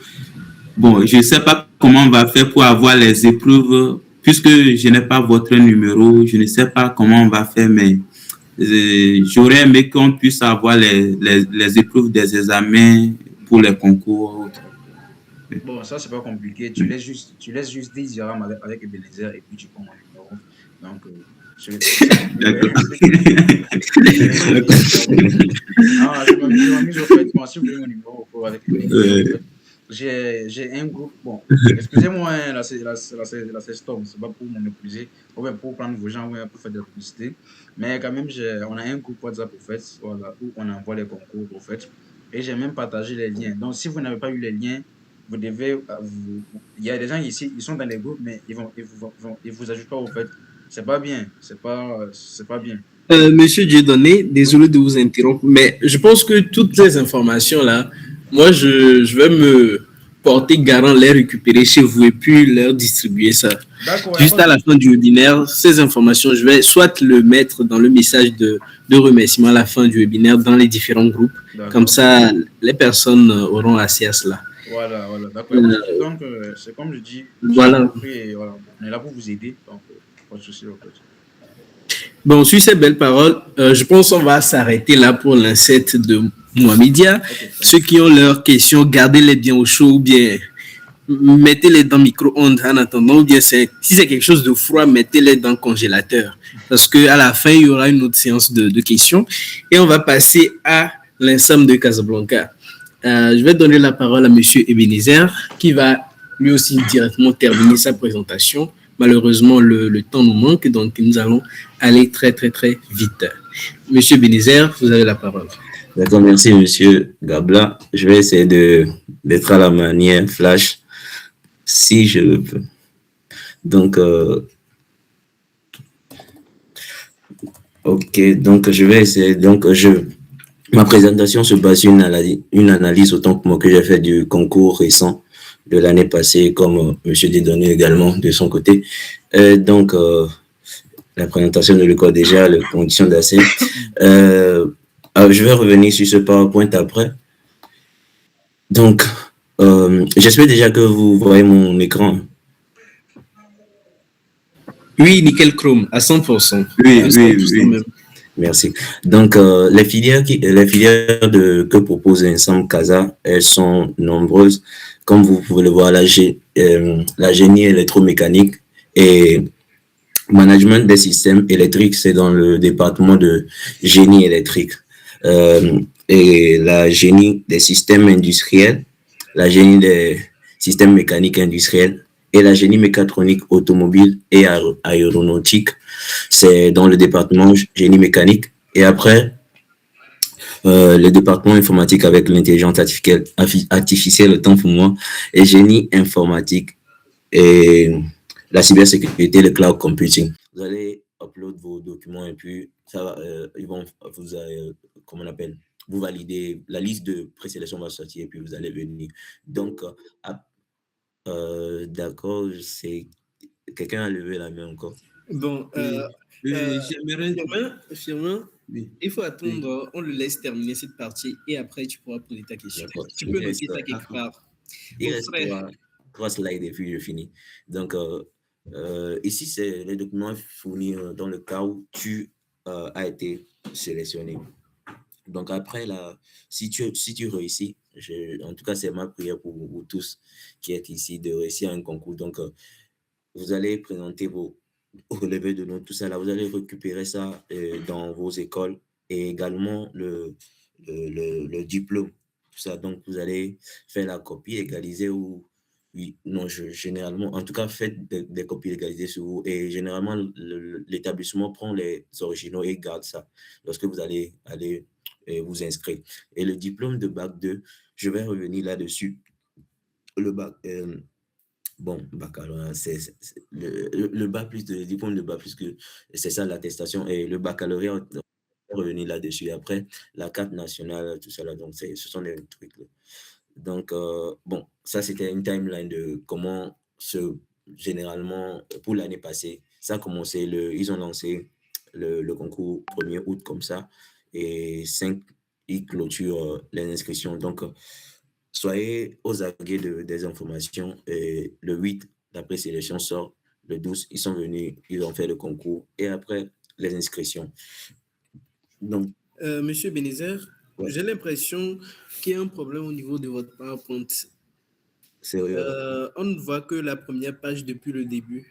Bon, je ne sais pas comment on va faire pour avoir les épreuves, puisque je n'ai pas votre numéro, je ne sais pas comment on va faire, mais j'aurais aimé qu'on puisse avoir les épreuves des examens pour les concours. Bon, ça, c'est pas compliqué. Tu laisses juste 10 dirhams avec Ebenezer et puis tu prends mon numéro. Donc, D'accord. Ah, je m'amuse au fait. Moi, si vous voulez mon numéro avec Ebenezer, j'ai un groupe. Bon, excusez-moi, hein, là, c'est sextom. C'est pas pour monopoliser, ou bien pour prendre vos gens, ou bien pour faire de la publicité. Mais quand même, on a un groupe WhatsApp, au fait, voilà, où on envoie les concours, au fait. Et j'ai même partagé les liens. Donc, si vous n'avez pas eu les liens, vous devez, il y a des gens ici, ils sont dans les groupes, mais ils vous ajoutent pas, au fait. C'est pas bien. C'est pas bien. Monsieur Dieudonné, désolé de vous interrompre, mais je pense que toutes ces informations-là, moi, je vais me porter garant, les récupérer chez vous et puis leur distribuer ça. D'accord, il n'y a Juste pas à de la souci. fin du webinaire, ces informations, je vais soit le mettre dans le message de remerciement à la fin du webinaire dans les différents groupes. Comme D'accord. ça, les personnes auront accès à cela. Voilà, d'accord. Il n'y a pas de souci. Donc, c'est comme je dis, j'ai Voilà. compris et voilà, on est là pour vous aider. Donc, pas de souci, au fait. Bon, sur ces belles paroles, je pense qu'on va s'arrêter là pour l'insert de Mohamedia. Ok, Ceux qui ont leurs questions, gardez-les bien au chaud ou bien mettez-les dans le micro-ondes en attendant. Ou bien si c'est quelque chose de froid, mettez-les dans le congélateur. Parce qu'à la fin, il y aura une autre séance de questions. Et on va passer à l'ensemble de Casablanca. Je vais donner la parole à M. Ebenezer qui va lui aussi directement terminer sa présentation. Malheureusement, le temps nous manque, donc nous allons aller très, très, très vite. Monsieur Ebenezer, vous avez la parole. D'accord, merci, monsieur Gabla. Je vais essayer d'être à la manière flash, si je le peux. Donc, ok, donc je vais essayer. Donc, ma présentation se base sur une analyse autant que moi que j'ai fait du concours récent de l'année passée, comme monsieur Dieudonné également de son côté. Donc, la présentation de l'école déjà, les conditions d'accès. Je vais revenir sur ce PowerPoint après. Donc, j'espère déjà que vous voyez mon écran. Oui, nickel chrome, à 100%. Oui. Même. Merci. Donc, les filières que propose Ensemble Casa, elles sont nombreuses. Comme vous pouvez le voir, la génie électromécanique et management des systèmes électriques, c'est dans le département de génie électrique. Et la génie des systèmes industriels, la génie des systèmes mécaniques industriels et la génie mécatronique automobile et aéronautique, c'est dans le département génie mécanique. Et après, le département informatique avec l'intelligence artificielle, autant pour moi, et génie informatique et la cybersécurité, le cloud computing. Vous allez upload vos documents et puis ça va, ils vont vous, comment on appelle, vous valider. La liste de présélection va sortir et puis vous allez venir. Donc, d'accord, c'est quelqu'un a levé la main encore. Bon, J'aimerais... Firmin, Oui. il faut Oui. attendre, on le laisse terminer cette partie et après tu pourras poser ta question. D'accord. Tu Il peux reste, noter ça quelque part. il Bon, reste frère, trois slides et puis je finis. Donc, ici, c'est les documents fournis dans le cas où tu as été sélectionné. Donc, après, là, si tu réussis, en tout cas, c'est ma prière pour vous tous qui êtes ici de réussir un concours. Donc, vous allez présenter vos relevés de notes, tout ça là, vous allez récupérer ça dans vos écoles et également le diplôme, tout ça. Donc, vous allez faire la copie égalisée ou, oui, non, généralement, en tout cas, faites des copies égalisées sur vous et généralement, l'établissement prend les originaux et garde ça lorsque vous allez aller vous inscrire. Et le diplôme de bac 2, je vais revenir là-dessus. Le bac, bon, baccalauréat, c'est le bac plus le diplôme de bac plus que c'est ça l'attestation et le baccalauréat, on va revenir là-dessus après, la carte nationale, tout ça là, donc ce sont des trucs là. Donc, bon, ça c'était une timeline de comment généralement, pour l'année passée, ça a commencé, ils ont lancé le concours 1er août comme ça et 5, ils clôturent les inscriptions. Donc, soyez aux aguets des informations. Et le 8, la présélection sort. Le 12, ils sont venus, ils ont fait le concours. Et après, les inscriptions. Donc, Monsieur Bénézer, ouais. j'ai l'impression qu'il y a un problème au niveau de votre PowerPoint. Sérieux. On ne voit que la première page depuis le début.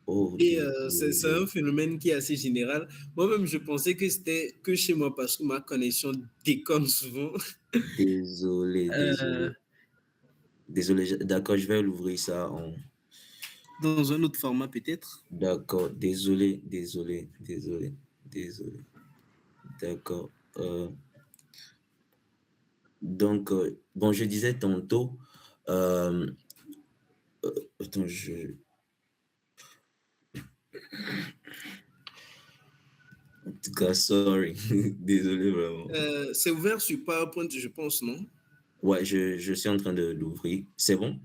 Oh, Et c'est un phénomène qui est assez général. Moi-même, je pensais que c'était que chez moi parce que ma connexion déconne souvent. Désolé. Désolé. D'accord, je vais l'ouvrir ça dans un autre format peut-être. D'accord. Désolé. D'accord. Donc, bon, je disais tantôt, attends, en tout cas, sorry. Désolé, vraiment. C'est ouvert sur PowerPoint, je pense, non? Ouais, je suis en train de l'ouvrir. C'est bon?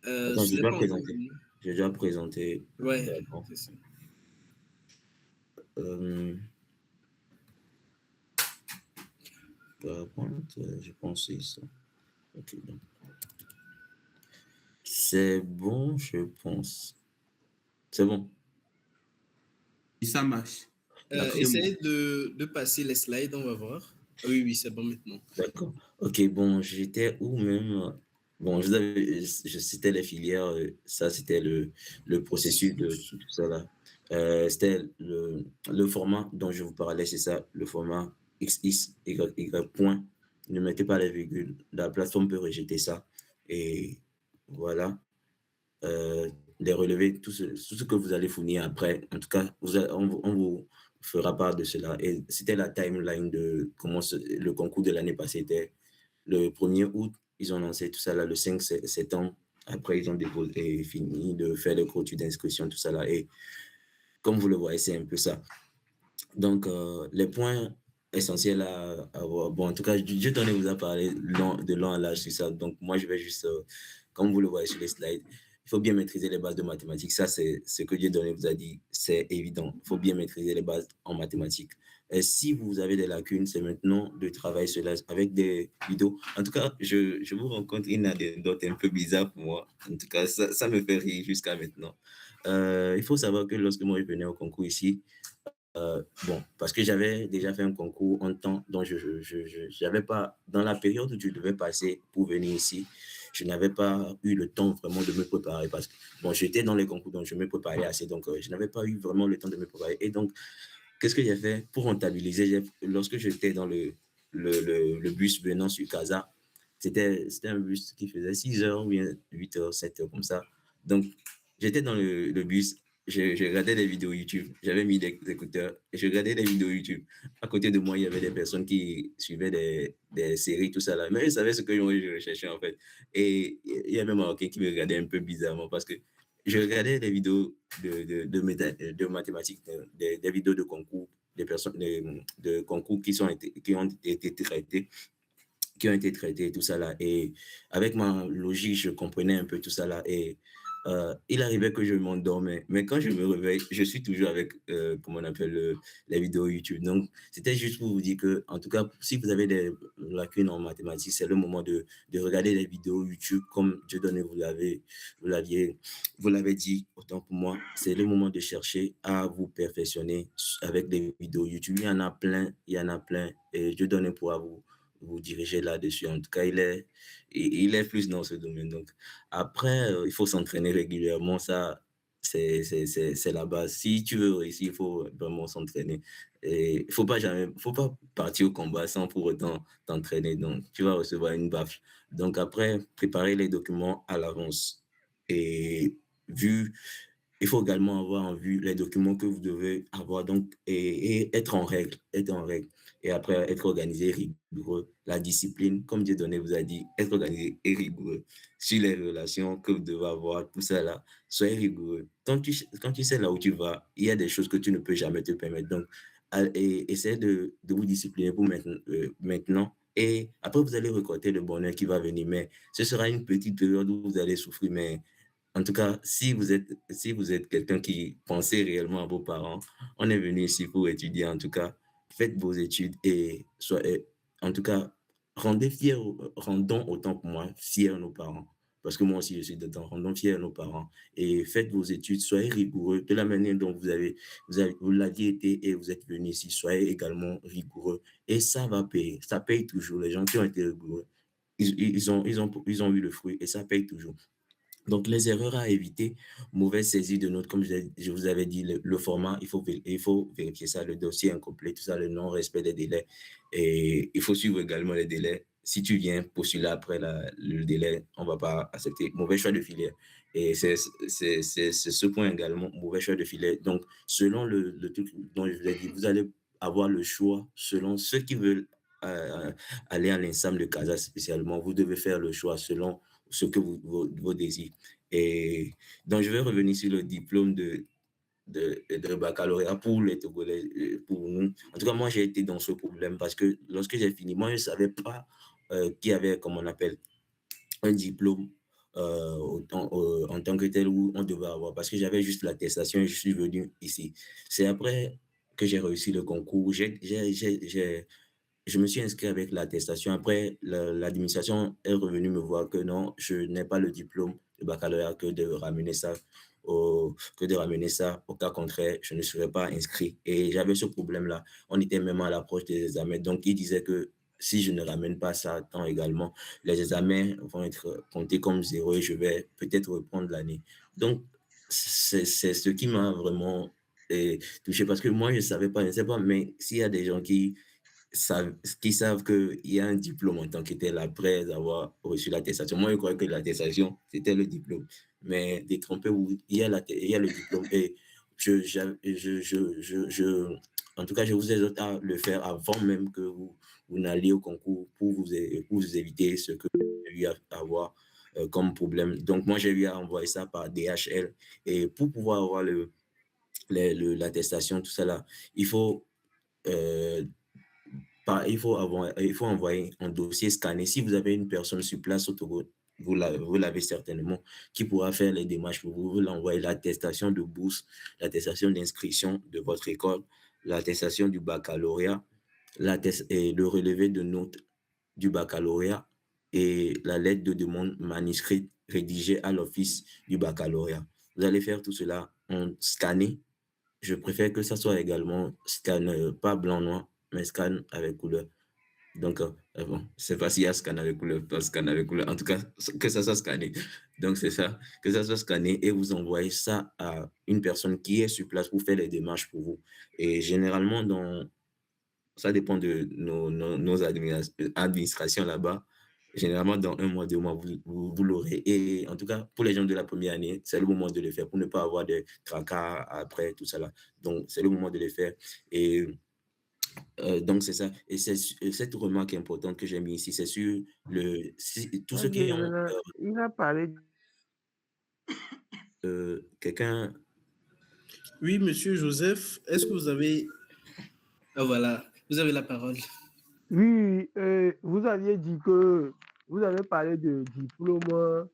Attends, je dois présenter. Je dois présenter. Ouais, c'est ça. PowerPoint, je pense que c'est ça. Ok, donc. C'est bon, je pense. C'est bon. Et ça marche. Essayez de passer les slides, on va voir. Ah oui, c'est bon maintenant. D'accord. Ok, bon, j'étais où même? Bon, je citais les filières, ça c'était le processus de tout ça là. C'était le format dont je vous parlais, c'est ça, le format XX, Y, point. Ne mettez pas les virgules, la plateforme peut rejeter ça. Et voilà. Les relevés, tout ce que vous allez fournir après, en tout cas, on vous fera part de cela. Et c'était la timeline de comment le concours de l'année passée était. Le 1er août, ils ont lancé tout ça là, le 5 septembre. Après, ils ont déposé et fini de faire le clôture d'inscription, tout ça là. Et comme vous le voyez, c'est un peu ça. Donc, les points essentiels à avoir. Bon, en tout cas, Dieu t'en vous a parlé de long à large sur ça. Donc, moi, je vais juste, comme vous le voyez sur les slides, il faut bien maîtriser les bases de mathématiques. Ça, c'est ce que Dieu donné vous a dit. C'est évident. Il faut bien maîtriser les bases en mathématiques. Et si vous avez des lacunes, c'est maintenant de travailler sur avec des vidéos. En tout cas, je vous rencontre une anecdote un peu bizarre pour moi. En tout cas, ça me fait rire jusqu'à maintenant. Il faut savoir que lorsque moi, je venais au concours ici, bon, parce que j'avais déjà fait un concours en temps, donc je n'avais pas, dans la période où je devais passer pour venir ici, je n'avais pas eu le temps vraiment de me préparer parce que, bon, j'étais dans les concours, donc je me préparais assez, donc je n'avais pas eu vraiment le temps de me préparer. Et donc, qu'est-ce que j'ai fait pour rentabiliser? Lorsque j'étais dans le bus venant sur Casa, c'était un bus qui faisait 6 heures ou bien 8 heures, 7 heures comme ça. Donc, j'étais dans le bus. Je regardais des vidéos YouTube. J'avais mis des écouteurs et je regardais des vidéos YouTube. À côté de moi, il y avait des personnes qui suivaient des séries, tout ça là. Mais ils savaient ce que je recherchais en fait. Et il y avait un Marocain qui me regardait un peu bizarrement parce que je regardais des vidéos de mathématiques, des vidéos de concours, des personnes de concours qui ont été traités, et tout ça là. Et avec ma logique, je comprenais un peu tout ça là. Et il arrivait que je m'endormais. Mais quand je me réveille, je suis toujours avec, comment on appelle, les vidéos YouTube. Donc, c'était juste pour vous dire que, en tout cas, si vous avez des lacunes en mathématiques, c'est le moment de regarder les vidéos YouTube, comme Dieudonné vous l'avez dit, autant pour moi. C'est le moment de chercher à vous perfectionner avec des vidéos YouTube. Il y en a plein, et Dieudonné pourra vous diriger là-dessus. En tout cas, il est plus dans ce domaine. Donc, après, il faut s'entraîner régulièrement. Ça, c'est la base. Si tu veux réussir, il faut vraiment s'entraîner. Et il faut pas partir au combat sans pour autant t'entraîner. Donc, tu vas recevoir une baffe. Donc, après, préparer les documents à l'avance. Et il faut également avoir en vue les documents que vous devez avoir, donc, et être en règle. Et après, être organisé, rigoureux. La discipline, comme Dieudonné vous a dit, être organisé et rigoureux sur les relations que vous devez avoir, tout ça là. Soyez rigoureux. Quand tu sais là où tu vas, il y a des choses que tu ne peux jamais te permettre. Donc, essayez de vous discipliner pour maintenant. Et après, vous allez récolter le bonheur qui va venir. Mais ce sera une petite période où vous allez souffrir. Mais en tout cas, si vous êtes quelqu'un qui pensait réellement à vos parents, on est venu ici pour étudier. En tout cas, faites vos études et en tout cas, rendons autant pour moi fiers nos parents. Parce que moi aussi, je suis dedans. Rendons fiers nos parents et faites vos études. Soyez rigoureux de la manière dont vous l'aviez été et vous êtes venu ici. Soyez également rigoureux et ça va payer. Ça paye toujours. Les gens qui ont été rigoureux, ils ont eu le fruit et ça paye toujours. Donc, les erreurs à éviter, mauvaise saisie de notes, comme je vous avais dit, le format, il faut vérifier ça, le dossier incomplet, tout ça, le non-respect des délais. Et il faut suivre également les délais. Si tu viens postuler après le délai, on ne va pas accepter. Mauvais choix de filière. Et c'est ce point également, mauvais choix de filière. Donc, selon le truc dont je vous ai dit, vous allez avoir le choix selon ceux qui veulent aller à l'ensemble de Casa spécialement. Vous devez faire le choix selon ce que vos désirs. Et donc, je vais revenir sur le diplôme de baccalauréat pour les Togolais, pour nous. En tout cas, moi, j'ai été dans ce problème parce que lorsque j'ai fini, moi, je ne savais pas qu'il y avait, comme on appelle, un diplôme en tant que tel où on devait avoir, parce que j'avais juste l'attestation et je suis venu ici. C'est après que j'ai réussi le concours. Je me suis inscrit avec l'attestation. Après, l'administration est revenue me voir que non, je n'ai pas le diplôme de baccalauréat, que de ramener ça au cas contraire, je ne serais pas inscrit. Et j'avais ce problème-là. On était même à l'approche des examens. Donc, ils disaient que si je ne ramène pas ça à temps également, les examens vont être comptés comme zéro et je vais peut-être reprendre l'année. Donc, c'est ce qui m'a vraiment touché parce que moi, je ne sais pas, mais s'il y a des gens qui savent qu'il y a un diplôme en tant que tel après avoir reçu l'attestation. Moi, je croyais que l'attestation, c'était le diplôme. Mais détrompé, il y a le diplôme. Et en tout cas, je vous exhorte à le faire avant même que vous n'alliez au concours pour vous éviter ce que vous avez eu à avoir comme problème. Donc, moi, j'ai eu à envoyer ça par DHL. Et pour pouvoir avoir l'attestation, tout ça là, il faut envoyer un dossier scanné. Si vous avez une personne sur place au Togo, vous l'avez certainement, qui pourra faire les démarches pour vous. Vous l'envoyez l'attestation de bourse, l'attestation d'inscription de votre école, l'attestation du baccalauréat, et le relevé de notes du baccalauréat et la lettre de demande manuscrite rédigée à l'office du baccalauréat. Vous allez faire tout cela en scanné. Je préfère que ça soit également scan, pas blanc-noir, mais scan avec couleur. Donc, bon, c'est pas s'il y a scan avec couleur, pas scan avec couleur. En tout cas, que ça soit scanné. Donc, c'est ça, que ça soit scanné et vous envoyez ça à une personne qui est sur place pour faire les démarches pour vous. Et généralement, ça dépend de nos administrations là-bas. Généralement, dans 1 mois, 2 mois, vous l'aurez. Et en tout cas, pour les gens de la première année, c'est le moment de le faire pour ne pas avoir de tracas après, tout ça là. Donc, c'est le moment de le faire. Et donc, c'est ça. Et c'est cette remarque importante que j'ai mis ici, c'est sur tous ceux qui ont... Il a parlé quelqu'un... Oui, monsieur Joseph, est-ce que vous avez... Ah, voilà, vous avez la parole. Oui, vous aviez dit que vous avez parlé de diplôme,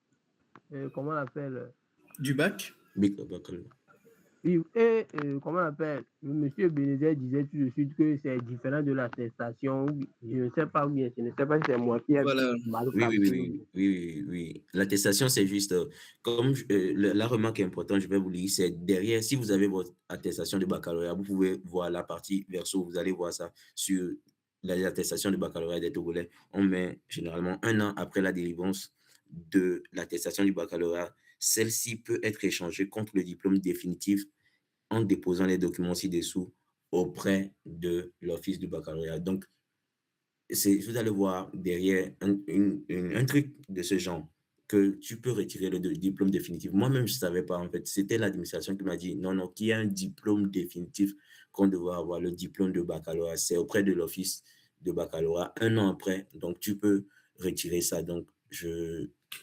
comment on appelle? Du bac? Oui, et comment on appelle? Monsieur Bénédé disait tout de suite que c'est différent de l'attestation. Je ne sais pas, ou bien je ne sais pas si c'est moi qui ai Voilà. mal Oui, oui, oui, capté. oui, oui, oui, oui. L'attestation, c'est juste, comme la remarque importante, je vais vous lire, c'est derrière, si vous avez votre attestation de baccalauréat, vous pouvez voir la partie verso, vous allez voir ça sur l'attestation de baccalauréat des Togolais. On met généralement 1 an après la délivrance de l'attestation du baccalauréat. Celle-ci peut être échangée contre le diplôme définitif en déposant les documents ci-dessous auprès de l'office du baccalauréat. Donc, vous allez voir derrière un truc de ce genre que tu peux retirer le diplôme définitif. Moi-même, je ne savais pas, en fait. C'était l'administration qui m'a dit, non, non, qu'il y a un diplôme définitif qu'on devrait avoir, le diplôme de baccalauréat. C'est auprès de l'office de baccalauréat 1 an après. Donc, tu peux retirer ça. Donc,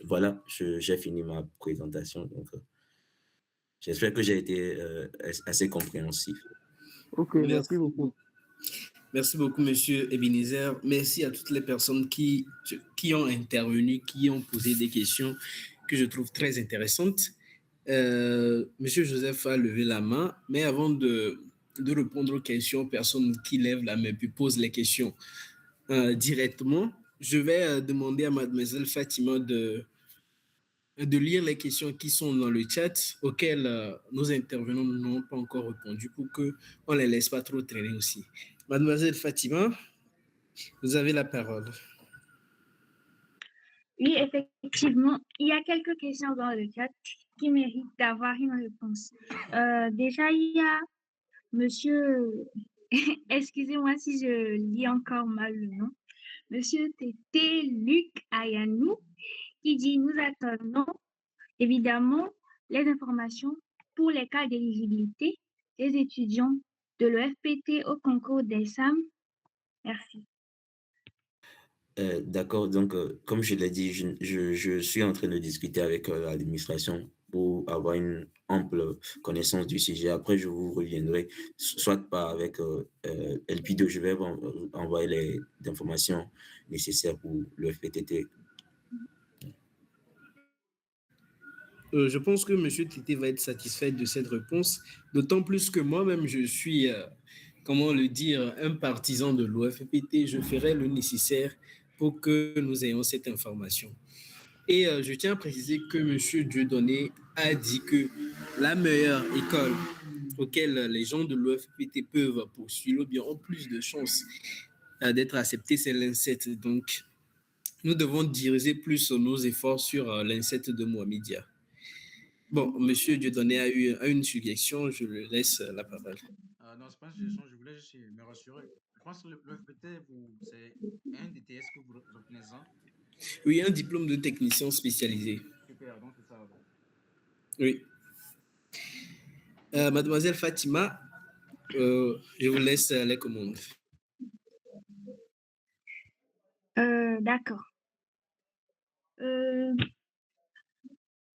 voilà, j'ai fini ma présentation. Donc, j'espère que j'ai été assez compréhensif. Ok, Merci. merci beaucoup. Merci beaucoup, monsieur Ebenezer. Merci à toutes les personnes qui ont intervenu, qui ont posé des questions que je trouve très intéressantes. Monsieur Joseph a levé la main, mais avant de répondre aux questions, personne qui lève la main puis pose les questions directement, je vais demander à mademoiselle Fatima de lire les questions qui sont dans le chat auxquelles nos intervenants n'ont pas encore répondu pour qu'on ne les laisse pas trop traîner aussi. Mademoiselle Fatima, vous avez la parole. Oui, effectivement, il y a quelques questions dans le chat qui méritent d'avoir une réponse. Déjà, il y a monsieur, excusez-moi si je lis encore mal le nom, monsieur Tété Luc Ayanou, qui dit: nous attendons évidemment les informations pour les cas d'éligibilité des étudiants de l'EFPT au concours des SAM. Merci. D'accord, donc comme je l'ai dit, je suis en train de discuter avec l'administration pour avoir une ample connaissance du sujet. Après, je vous reviendrai, soit pas avec LP2, je vais envoyer les informations nécessaires pour le FPTT. Je pense que M. Tété va être satisfait de cette réponse, d'autant plus que moi-même, je suis, comment le dire, un partisan de l'OFPT. Je ferai le nécessaire pour que nous ayons cette information. Et je tiens à préciser que M. Dieudonné a dit que la meilleure école auquel les gens de l'OFPT peuvent poursuivre, bien, ont plus de chances d'être acceptés, c'est l'INSET. Donc, nous devons diriger plus nos efforts sur l'INSET de Mohamedia. Bon, Monsieur Dieudonné a eu une suggestion, je lui laisse la parole. Non, c'est pas une suggestion, je voulais juste me rassurer. Je pense que le FPT, c'est un DTS que vous obtenez ça. Oui, un diplôme de technicien spécialisé. Super, donc c'est ça. Oui. Mademoiselle Fatima, je vous laisse les commandes. D'accord.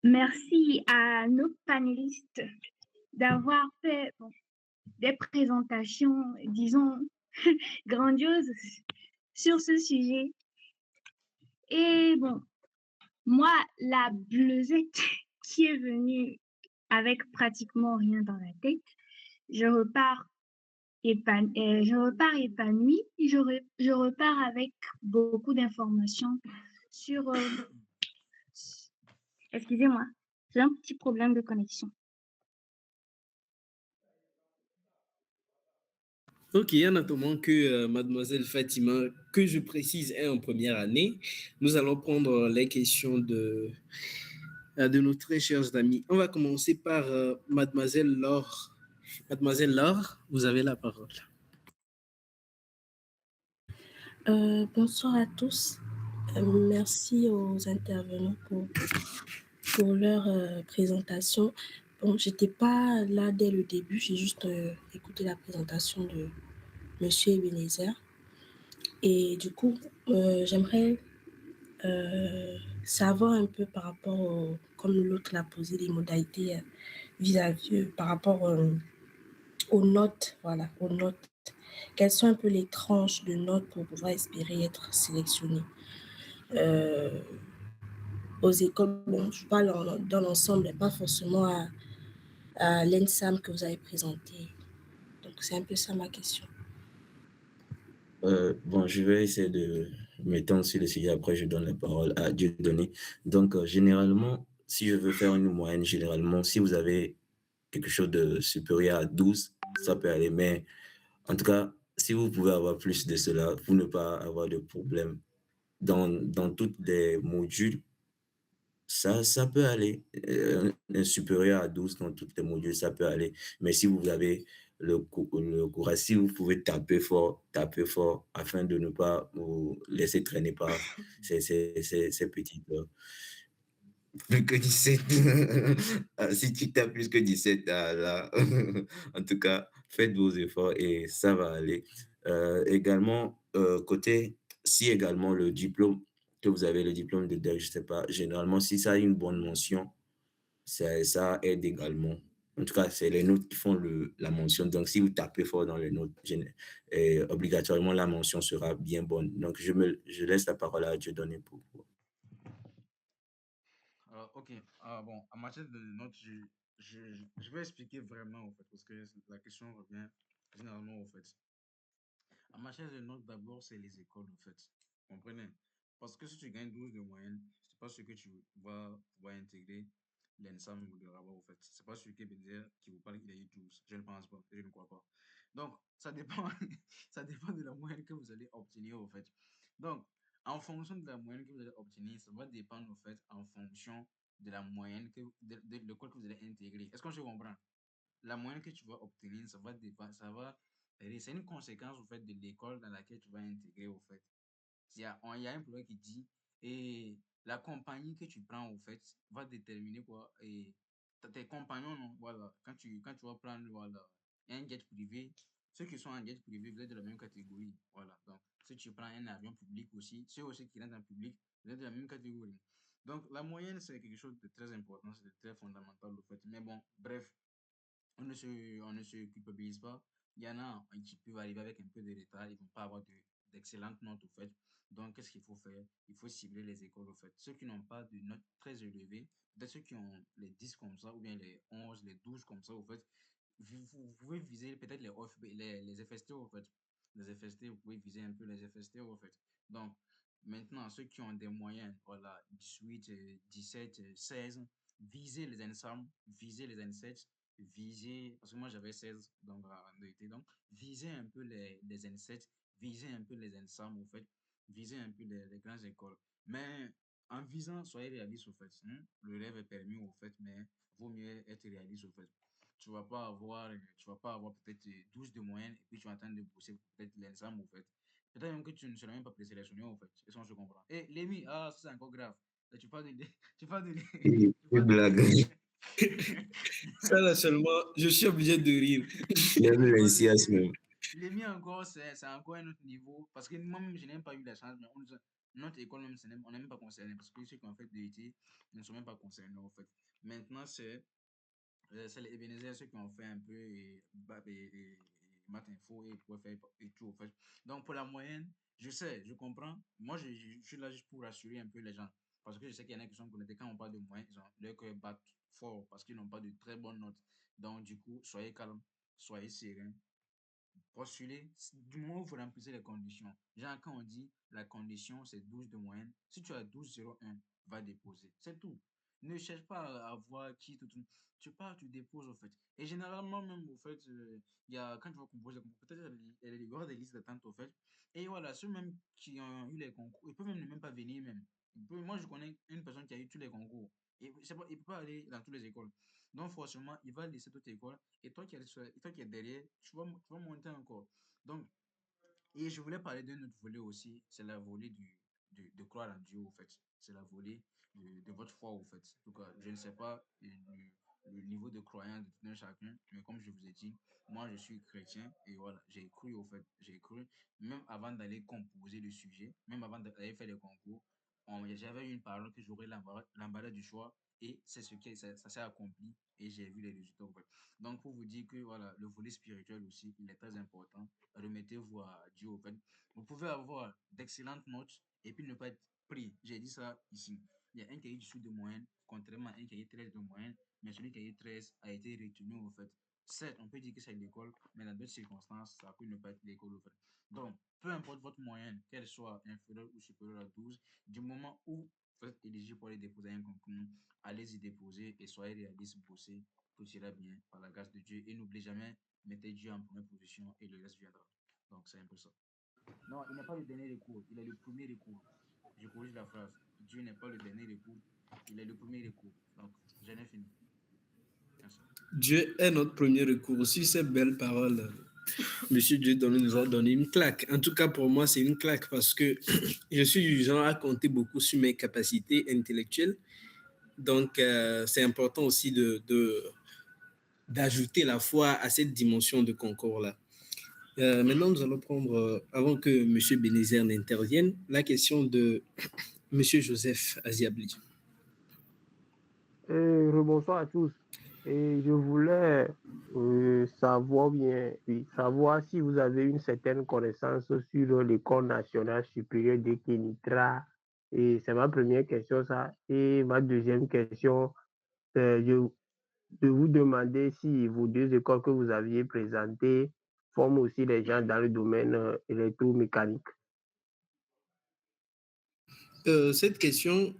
Merci à nos panélistes d'avoir fait des présentations, disons, grandioses sur ce sujet. Et bon, moi, la bleusette qui est venue avec pratiquement rien dans la tête, je repars épanouie, je repars avec beaucoup d'informations sur... Excusez-moi, j'ai un petit problème de connexion. Ok, en attendant que mademoiselle Fatima, que je précise, est en première année, nous allons prendre les questions de nos très chers amis. On va commencer par mademoiselle Laure. Mademoiselle Laure, vous avez la parole. Bonsoir à tous. Merci aux intervenants pour leur présentation. Bon, j'étais pas là dès le début, j'ai juste écouté la présentation de Monsieur Ebenezer. Et du coup, j'aimerais savoir un peu par rapport au comme l'autre l'a posé, les modalités vis-à-vis par rapport aux notes, voilà, aux notes. Quelles sont un peu les tranches de notes pour pouvoir espérer être sélectionné aux écoles? Bon, je parle dans l'ensemble, pas forcément à l'ENSAM que vous avez présenté. Donc, c'est un peu ça ma question. Bon, je vais essayer de m'étendre sur le sujet. Après, je donne la parole à Dieudonné. Donc, généralement, si je veux faire une moyenne, généralement, si vous avez quelque chose de supérieur à 12, ça peut aller. Mais en tout cas, si vous pouvez avoir plus de cela pour ne pas avoir de problème dans tous les modules, ça peut aller. Un supérieur à 12 dans tous les modules, ça peut aller. Mais si vous avez le courage, si vous pouvez taper fort afin de ne pas vous laisser traîner par ces petites. Plus que 17. Ah, si tu tapes plus que 17, là, en tout cas, faites vos efforts et ça va aller. Également, si également le diplôme, que vous avez le diplôme de DEC, je sais pas, généralement, si ça a une bonne mention, ça aide également. En tout cas, c'est les notes qui font la mention. Donc, si vous tapez fort dans les notes, obligatoirement, la mention sera bien bonne. Donc, je laisse la parole à Dieudonné pour. Ok. Bon, en matière de notes, je vais expliquer vraiment, en fait, parce que la question revient généralement, au fait. En matière de notes, d'abord, c'est les écoles, en fait. Vous comprenez? Parce que si tu gagnes 12 de moyenne, c'est pas sûr que tu vas pouvoir intégrer l'ENSAM ou le Rabat, en fait. C'est pas sûr que Benzer qui vous parle, il a eu 12. Je ne pense pas, je ne crois pas. Donc, ça dépend, ça dépend de la moyenne que vous allez obtenir, en fait. Donc, en fonction de la moyenne que vous allez obtenir, ça va dépendre, en fait, en fonction de la moyenne de l'école que vous allez intégrer. Est-ce que je comprends? La moyenne que tu vas obtenir, ça va dépendre, c'est une conséquence, au fait, de l'école dans laquelle tu vas intégrer, au fait. Il y a un proverbe qui dit, et la compagnie que tu prends, au fait, va déterminer quoi, et tes compagnons, non, voilà, quand tu vas prendre, voilà, un jet privé, ceux qui sont en jet privé, vous êtes de la même catégorie, voilà. Donc, si tu prends un avion public aussi, ceux aussi qui rentrent en public, vous êtes de la même catégorie. Donc, la moyenne, c'est quelque chose de très important, c'est de très fondamental, au fait. Mais bon, bref, on ne se culpabilise pas. Il y en a qui peuvent arriver avec un peu de retard, ils ne vont pas avoir d'excellentes notes, au fait. Donc, qu'est-ce qu'il faut faire? Il faut cibler les écoles, au fait. Ceux qui n'ont pas de notes très élevées, peut-être ceux qui ont les 10 comme ça, ou bien les 11 les 12 comme ça, au fait, vous pouvez viser peut-être les FST, au fait. Les FST, vous pouvez viser un peu les FST, au fait. Donc, maintenant, ceux qui ont des moyens, voilà, 18 17 16 visez les ensembles, visez les N7, visez, parce que moi j'avais 16 donc, en DET, donc visez un peu les N7, visez un peu les ensembles, au fait, visez un peu les grandes écoles. Mais en visant, soyez réaliste, au fait. Le rêve est permis, au fait, mais vaut mieux être réaliste, au fait. Tu vas pas avoir peut-être 12 de moyenne et puis tu vas attendre de pousser peut-être l'ensemble, au fait. Peut-être même que tu ne seras même pas présélectionné, au fait. Et ça, je comprends. Et Lémi, ça c'est encore grave. Là, tu parles de, tu parles de, tu Une parles de blague. l'émi. Ça, là seulement, je suis obligé de rire. Il aime Tu parles de l'incias l'émi. même. L'émi encore, c'est encore un autre niveau. Parce que moi-même, je n'ai même pas eu la chance. Mais notre école, même, on n'est même pas concerné. Parce que ceux qui ont fait DET ne sont même pas concernés, en fait. Maintenant, c'est les Ebenezer, ceux qui ont fait un peu et maths info et pour faire et tout, en fait. Donc, pour la moyenne, je sais, je comprends. Moi, je suis là juste pour rassurer un peu les gens. Parce que je sais qu'il y en a qui sont connectés. Quand on parle de moyenne, ils ont leur cœur bat fort parce qu'ils n'ont pas de très bonnes notes. Donc, du coup, soyez calme, soyez serein, postuler du moment où vous remplissez les conditions. Genre, quand on dit la condition, c'est 12 de moyenne, si tu as 12,01, va déposer. C'est tout. Ne cherche pas à voir qui, tout. Tu pars, tu déposes, au fait. Et généralement, même, au fait, il y a, quand tu vas composer, peut-être il y aura des listes d'attente, au fait. Et voilà, ceux même qui ont eu les concours, ils peuvent même ne même pas venir, même. Moi, je connais une personne qui a eu tous les concours. Et c'est pas, il peut pas aller dans toutes les écoles. Donc, forcément, il va laisser toute école. Et toi qui es derrière, tu vas monter encore. Donc, et je voulais parler d'un autre volet aussi, c'est la volée de croire en Dieu, au fait. C'est la volée de votre foi, au fait. En tout cas, je ne sais pas le niveau de croyance de tout un chacun, mais comme je vous ai dit, moi je suis chrétien et voilà, j'ai cru, au fait. J'ai cru, même avant d'aller composer le sujet, même avant d'aller faire les concours, j'avais une parole que j'aurais l'embarras du choix et c'est ce qui ça s'est accompli et j'ai vu les résultats. Ouais. Donc, pour vous dire que voilà, le volet spirituel aussi, il est très important. Remettez-vous à Dieu. En fait. Vous pouvez avoir d'excellentes notes et puis ne pas être pris. J'ai dit ça ici. Il y a un qui a eu 18 de moyenne, contrairement à un qui a eu 13 de moyenne, mais celui qui a eu 13 a été retenu en fait. Certes, on peut dire que c'est l'école, mais dans d'autres circonstances, ça peut ne pas être l'école. En fait. Donc, peu importe votre moyenne, qu'elle soit inférieure ou supérieure à 12, du moment où vous êtes éligible pour aller déposer un concours, allez-y déposer et soyez réaliste, bossez, tout ira bien par la grâce de Dieu. Et n'oubliez jamais, mettez Dieu en première position et le reste viendra. Donc, c'est un peu ça. Non, il n'est pas le dernier recours, il est le premier recours. Je corrige la phrase. Dieu n'est pas le dernier recours, il est le premier recours. Donc, j'en ai fini. Merci. Dieu est notre premier recours. Sur ces belles paroles, Monsieur Dieu nous a donné une claque. En tout cas, pour moi, c'est une claque parce que je suis du genre à compter beaucoup sur mes capacités intellectuelles. Donc, c'est important aussi d'ajouter la foi à cette dimension de concours-là. Maintenant, nous allons prendre, avant que M. Bénézer n'intervienne, la question de M. Joseph Aziabli. Rebonsoir à tous. Et je voulais savoir si vous avez une certaine connaissance sur l'École nationale supérieure de Kénitra. Et c'est ma première question, ça. Et ma deuxième question, de vous demander si vos deux écoles que vous aviez présentées forment aussi des gens dans le domaine électromécanique. Cette question,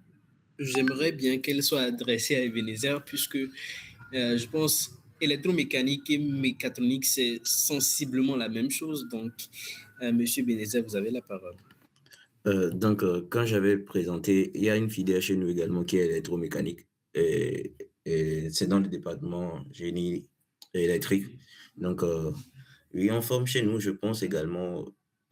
j'aimerais bien qu'elle soit adressée à Ebenezer, puisque je pense électromécanique et mécatronique, c'est sensiblement la même chose. Donc, Monsieur Ebenezer, vous avez la parole. Quand j'avais présenté, il y a une filière chez nous également qui est électromécanique. Et c'est dans le département génie électrique. Donc, oui, on forme chez nous, je pense également,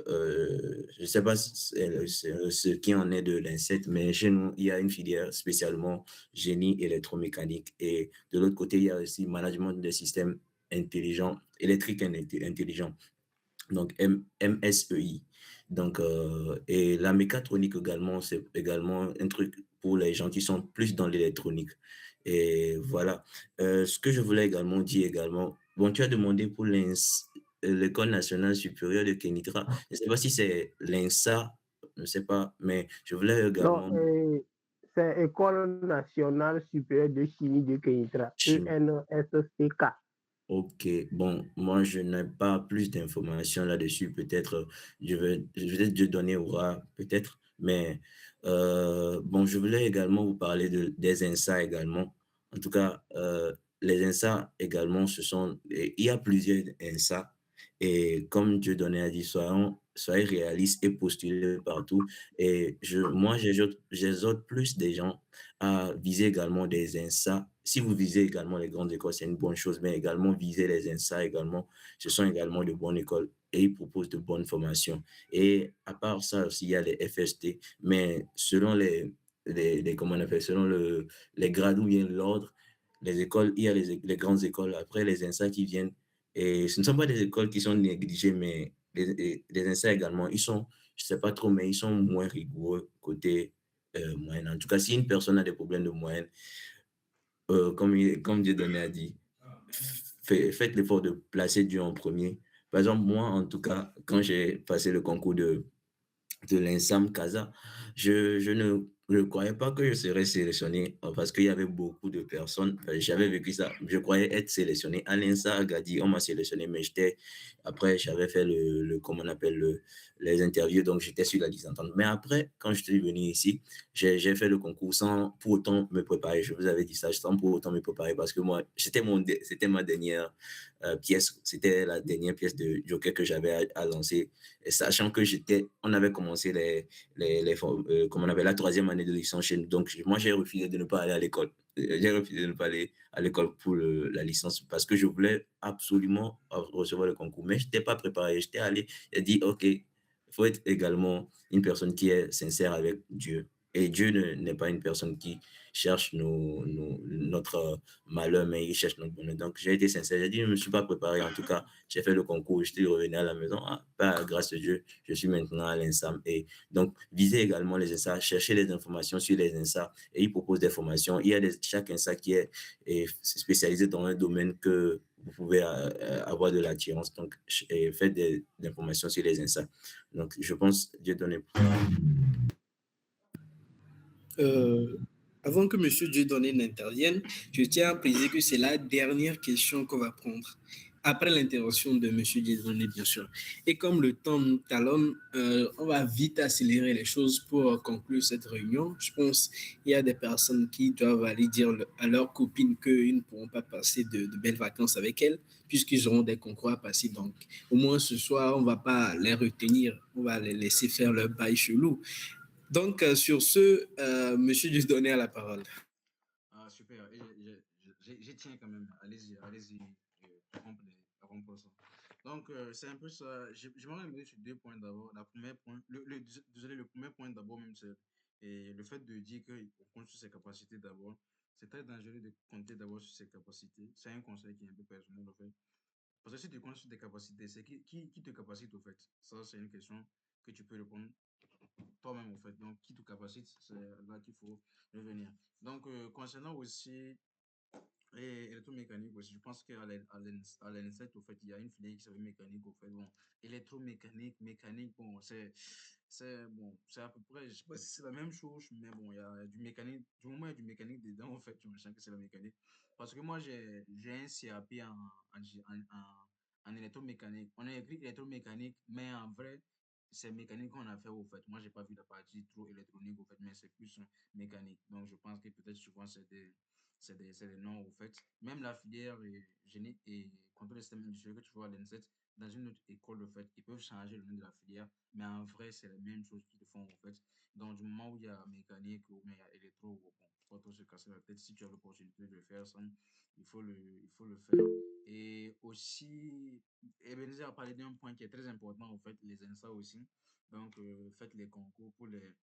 je ne sais pas ce qui en est de l'INSET, mais chez nous, il y a une filière spécialement génie électromécanique. Et de l'autre côté, il y a aussi management des systèmes intelligents, électriques intelligents. Donc MSEI. Donc, et la mécatronique également, c'est également un truc pour les gens qui sont plus dans l'électronique. Et voilà. Ce que je voulais également dire également, bon, tu as demandé pour l'École nationale supérieure de Kénitra. Je ne sais pas si c'est l'INSA, je ne sais pas, mais je voulais également... Non, c'est École nationale supérieure de chimie de Kénitra, ENSCK. Ok, bon, moi je n'ai pas plus d'informations là-dessus. Peut-être je vais te donner aura peut-être, mais bon, je voulais également vous parler des INSA également. En tout cas, les INSA également, il y a plusieurs INSA et comme Dieu donnait à dire, soyez réalistes et postulez partout. Et moi, j'exhorte plus des gens à viser également des INSA. Si vous visez également les grandes écoles, c'est une bonne chose, mais également viser les INSA également, ce sont également de bonnes écoles et ils proposent de bonnes formations. Et à part ça aussi, il y a les FST, mais selon comment on appelle, selon les grades ou bien l'ordre, les écoles, il y a les grandes écoles, après les INSA qui viennent, et ce ne sont pas des écoles qui sont négligées, mais les INSA également, ils sont, je ne sais pas trop, mais ils sont moins rigoureux côté moyenne. En tout cas, si une personne a des problèmes de moyenne, comme Dieudonné a dit, faites l'effort de placer Dieu en premier. Par exemple, moi, en tout cas, quand j'ai passé le concours de l'Ensam Casa, je ne croyais pas que je serais sélectionné parce qu'il y avait beaucoup de personnes. J'avais vécu ça. Je croyais être sélectionné. À l'INSA, à Gadi, on m'a sélectionné, mais après, j'avais fait comment on appelle, les interviews, donc j'étais sur la liste d'entente. Mais après, quand je suis venu ici, j'ai fait le concours sans pour autant me préparer. Je vous avais dit ça, sans pour autant me préparer parce que moi, c'était ma dernière pièce. C'était la dernière pièce de Joker que j'avais à lancer. Et sachant que on avait commencé comme on avait la 3e année de licence chez nous. Donc, moi, j'ai refusé de ne pas aller à l'école. J'ai refusé de ne pas aller à l'école pour la licence parce que je voulais absolument recevoir le concours. Mais je n'étais pas préparé. J'étais allé, j'ai dit, OK, il faut être également une personne qui est sincère avec Dieu. Et Dieu n'est pas une personne qui cherche notre malheur, mais il cherche notre bonheur. Donc, j'ai été sincère. J'ai dit, je ne me suis pas préparé. En tout cas, j'ai fait le concours. Je suis revenu à la maison. Ah, par grâce de Dieu, je suis maintenant à l'INSA. Et donc, visez également les INSA, cherchez les informations sur les INSA. Et ils proposent des formations. Il y a chaque INSA qui est spécialisé dans un domaine que vous pouvez avoir de l'attirance. Donc, faites des informations sur les INSA. Donc, je pense, Dieu donne. Avant que M. Dieudonné n'intervienne, je tiens à préciser que c'est la dernière question qu'on va prendre. Après l'intervention de M. Dieudonné, bien sûr. Et comme le temps nous talonne, on va vite accélérer les choses pour conclure cette réunion. Je pense qu'il y a des personnes qui doivent aller dire à leurs copines qu'ils ne pourront pas passer de belles vacances avec elles, puisqu'ils auront des concours à passer. Donc, au moins ce soir, on ne va pas les retenir, on va les laisser faire leur bail chelou. Donc, sur ce, monsieur Dieudonné a la parole. Ah, super. J'y tiens quand même. Allez-y, rompre ça. Donc, c'est un peu ça. J'aimerais revenir sur 2 points d'abord. Le premier point d'abord, même, c'est le fait de dire qu'on compte sur ses capacités d'abord. C'est très dangereux de compter d'abord sur ses capacités. C'est un conseil qui est un peu personnel, en fait. Parce que si tu comptes sur tes capacités, c'est qui te capacite, au fait? Ça, c'est une question que tu peux répondre toi-même, en fait. Donc, qui te capacite, c'est là qu'il faut revenir. Donc, concernant aussi électromécanique aussi, je pense qu'à l'ENSET, au fait, il y a une filière qui s'appelle mécanique, au fait. Bon, électromécanique, mécanique, bon, c'est à peu près, je sais pas si c'est la même chose, mais bon, il y a du mécanique, du moment où il y a du mécanique dedans, en fait, je me sens que c'est la mécanique. Parce que moi, j'ai un CAP en électromécanique. On a écrit électromécanique, mais en vrai, c'est mécanique qu'on a fait, au fait. Moi, j'ai pas vu la partie trop électronique, au fait, mais c'est plus mécanique. Donc, je pense que peut-être souvent, c'est des noms, au fait. Même la filière génie et contrôle des systèmes industriels que tu vois à l'ENSET, dans une autre école, au fait, ils peuvent changer le nom de la filière, mais en vrai, c'est la même chose qu'ils font, au fait. Donc, du moment où il y a mécanique ou il y a électro, bon, faut pas trop se casser la tête. Si tu as l'opportunité de faire ça, il faut le faire. Et aussi, Ebenezer a parlé d'un point qui est très important, en fait, les ENSA aussi. Donc, faites les concours pour les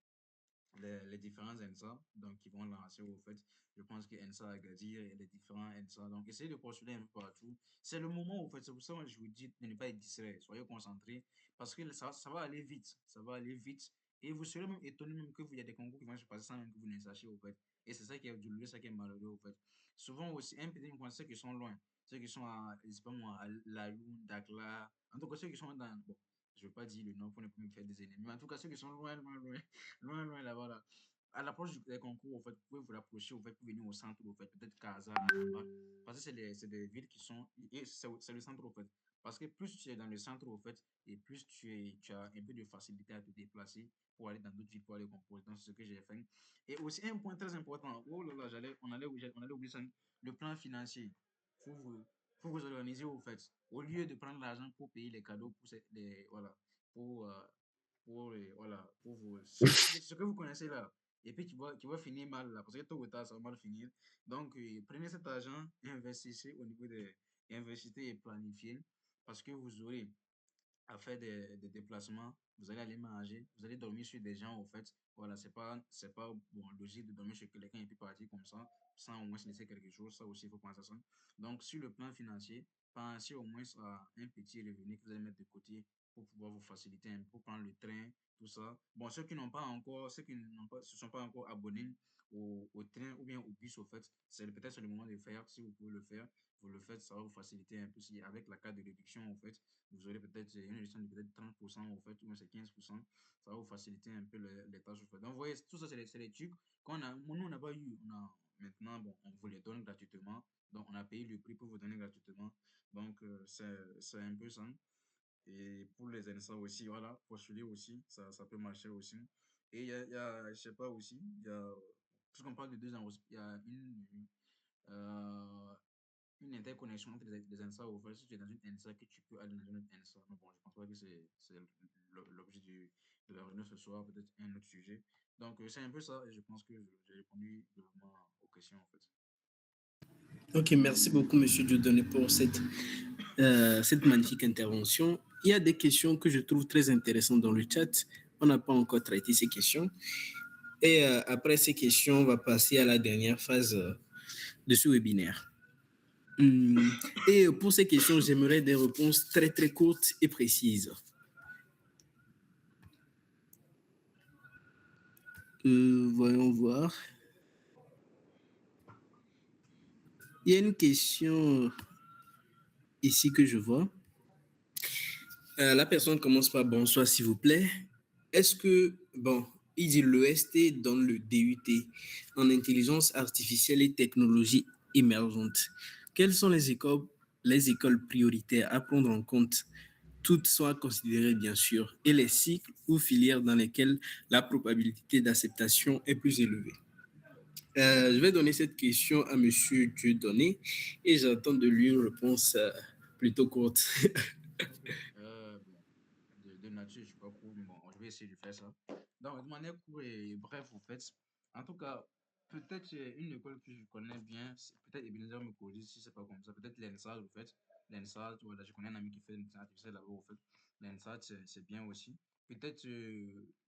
différents ENSA donc, qui vont lancer au fait. Je pense que ENSA Agadir et les différents ENSA. Donc, essayez de postuler un peu partout. C'est le moment, au fait. C'est pour ça que je vous dis de ne pas être distrait. Soyez concentrés parce que ça va aller vite. Ça va aller vite. Et vous serez même étonné même que il y a des concours qui vont se passer sans même que vous ne sachiez, au fait. Et c'est ça qui est douloureux, ça qui est malheureux, au fait. Souvent aussi, un petit point, ceux qui sont loin, ceux qui sont à, je sais pas moi, à Layoun, Dakla, en tout cas, ceux qui sont dans, bon, je ne veux pas dire le nom pour ne pas me faire des ennemis, mais en tout cas, ceux qui sont loin, loin, loin, loin, loin là-bas, là. À l'approche des concours, en fait, vous pouvez vous rapprocher, au fait, pour venir au centre, au fait, peut-être Casa, parce que c'est des villes qui sont, et c'est le centre, au fait. Parce que plus tu es dans le centre, au fait, et plus tu as un peu de facilité à te déplacer pour aller dans d'autres villes, pour aller composer. Donc, c'est ce que j'ai fait. Et aussi, un point très important, oh là là, on allait oublier ça, le plan financier. Faut vous, faut vous organiser, au fait. Au lieu de prendre l'argent pour payer les cadeaux, voilà, pour, voilà, pour vous, ce que vous connaissez là, et puis qui va finir mal là, parce que tôt ou tard, ça va mal finir. Donc, prenez cet argent et investissez au niveau investissez et planifiez, parce que vous aurez à faire des déplacements, vous allez aller manger, vous allez dormir sur des gens, au fait. Voilà, c'est pas bon, logique de dormir sur quelqu'un et puis partir comme ça, sans au moins se laisser quelque chose. Ça aussi, il faut penser à ça. Donc, sur le plan financier, pensez au moins à un petit revenu que vous allez mettre de côté pour pouvoir vous faciliter un peu, pour prendre le train, tout ça. Bon, ceux qui se sont pas encore abonnés au train ou bien au bus, au fait, peut-être le moment de le faire. Si vous pouvez le faire, vous le faites, ça va vous faciliter un peu. Si avec la carte de réduction, au fait, vous aurez peut-être une réduction de peut-être 30%, au fait, ou bien c'est 15%. Ça va vous faciliter un peu les tâches, au fait. Donc, vous voyez, tout ça, c'est les trucs nous, on n'a pas eu. Maintenant, bon, on vous les donne gratuitement. Donc, on a payé le prix pour vous donner gratuitement. Donc, c'est un peu ça. Et pour les NSA aussi, voilà, postuler aussi, ça peut marcher aussi. Et je sais pas aussi, puisqu'on parle de 2 ans aussi, il y a euh, une interconnexion entre les NSA au fait. Si tu es dans une NSA, que tu peux aller dans une autre NSA. Mais bon, je pense pas que c'est l'objet de la réunion ce soir, peut-être un autre sujet. Donc, c'est un peu ça, et je pense que j'ai répondu globalement aux questions, en fait. Ok, merci beaucoup, Monsieur Dieudonné, pour cette magnifique intervention. Il y a des questions que je trouve très intéressantes dans le chat. On n'a pas encore traité ces questions. Et après ces questions, on va passer à la dernière phase de ce webinaire. Et pour ces questions, j'aimerais des réponses très, très courtes et précises. Voyons voir. Il y a une question ici que je vois. La personne commence par bonsoir, s'il vous plaît. Est-ce que, bon, il dit l'EST donne le DUT en intelligence artificielle et technologies émergentes. Quelles sont les écoles prioritaires à prendre en compte, toutes soient considérées bien sûr, et les cycles ou filières dans lesquels la probabilité d'acceptation est plus élevée? Je vais donner cette question à Monsieur Dieudonné et j'attends de lui une réponse plutôt courte. Ok. Bon, de nature, je suis pas cool, mais bon, je vais essayer de faire ça. Donc, de manière courte et bref, en fait, en tout cas, peut-être une école que je connais bien, peut-être Ebenezer Mekodi, si c'est pas comme ça, peut-être l'ENSA, en fait. L'ENSA, voilà, je connais un ami qui fait l'intelligence artificielle là-bas, en fait. L'ENSA, c'est bien aussi. Peut-être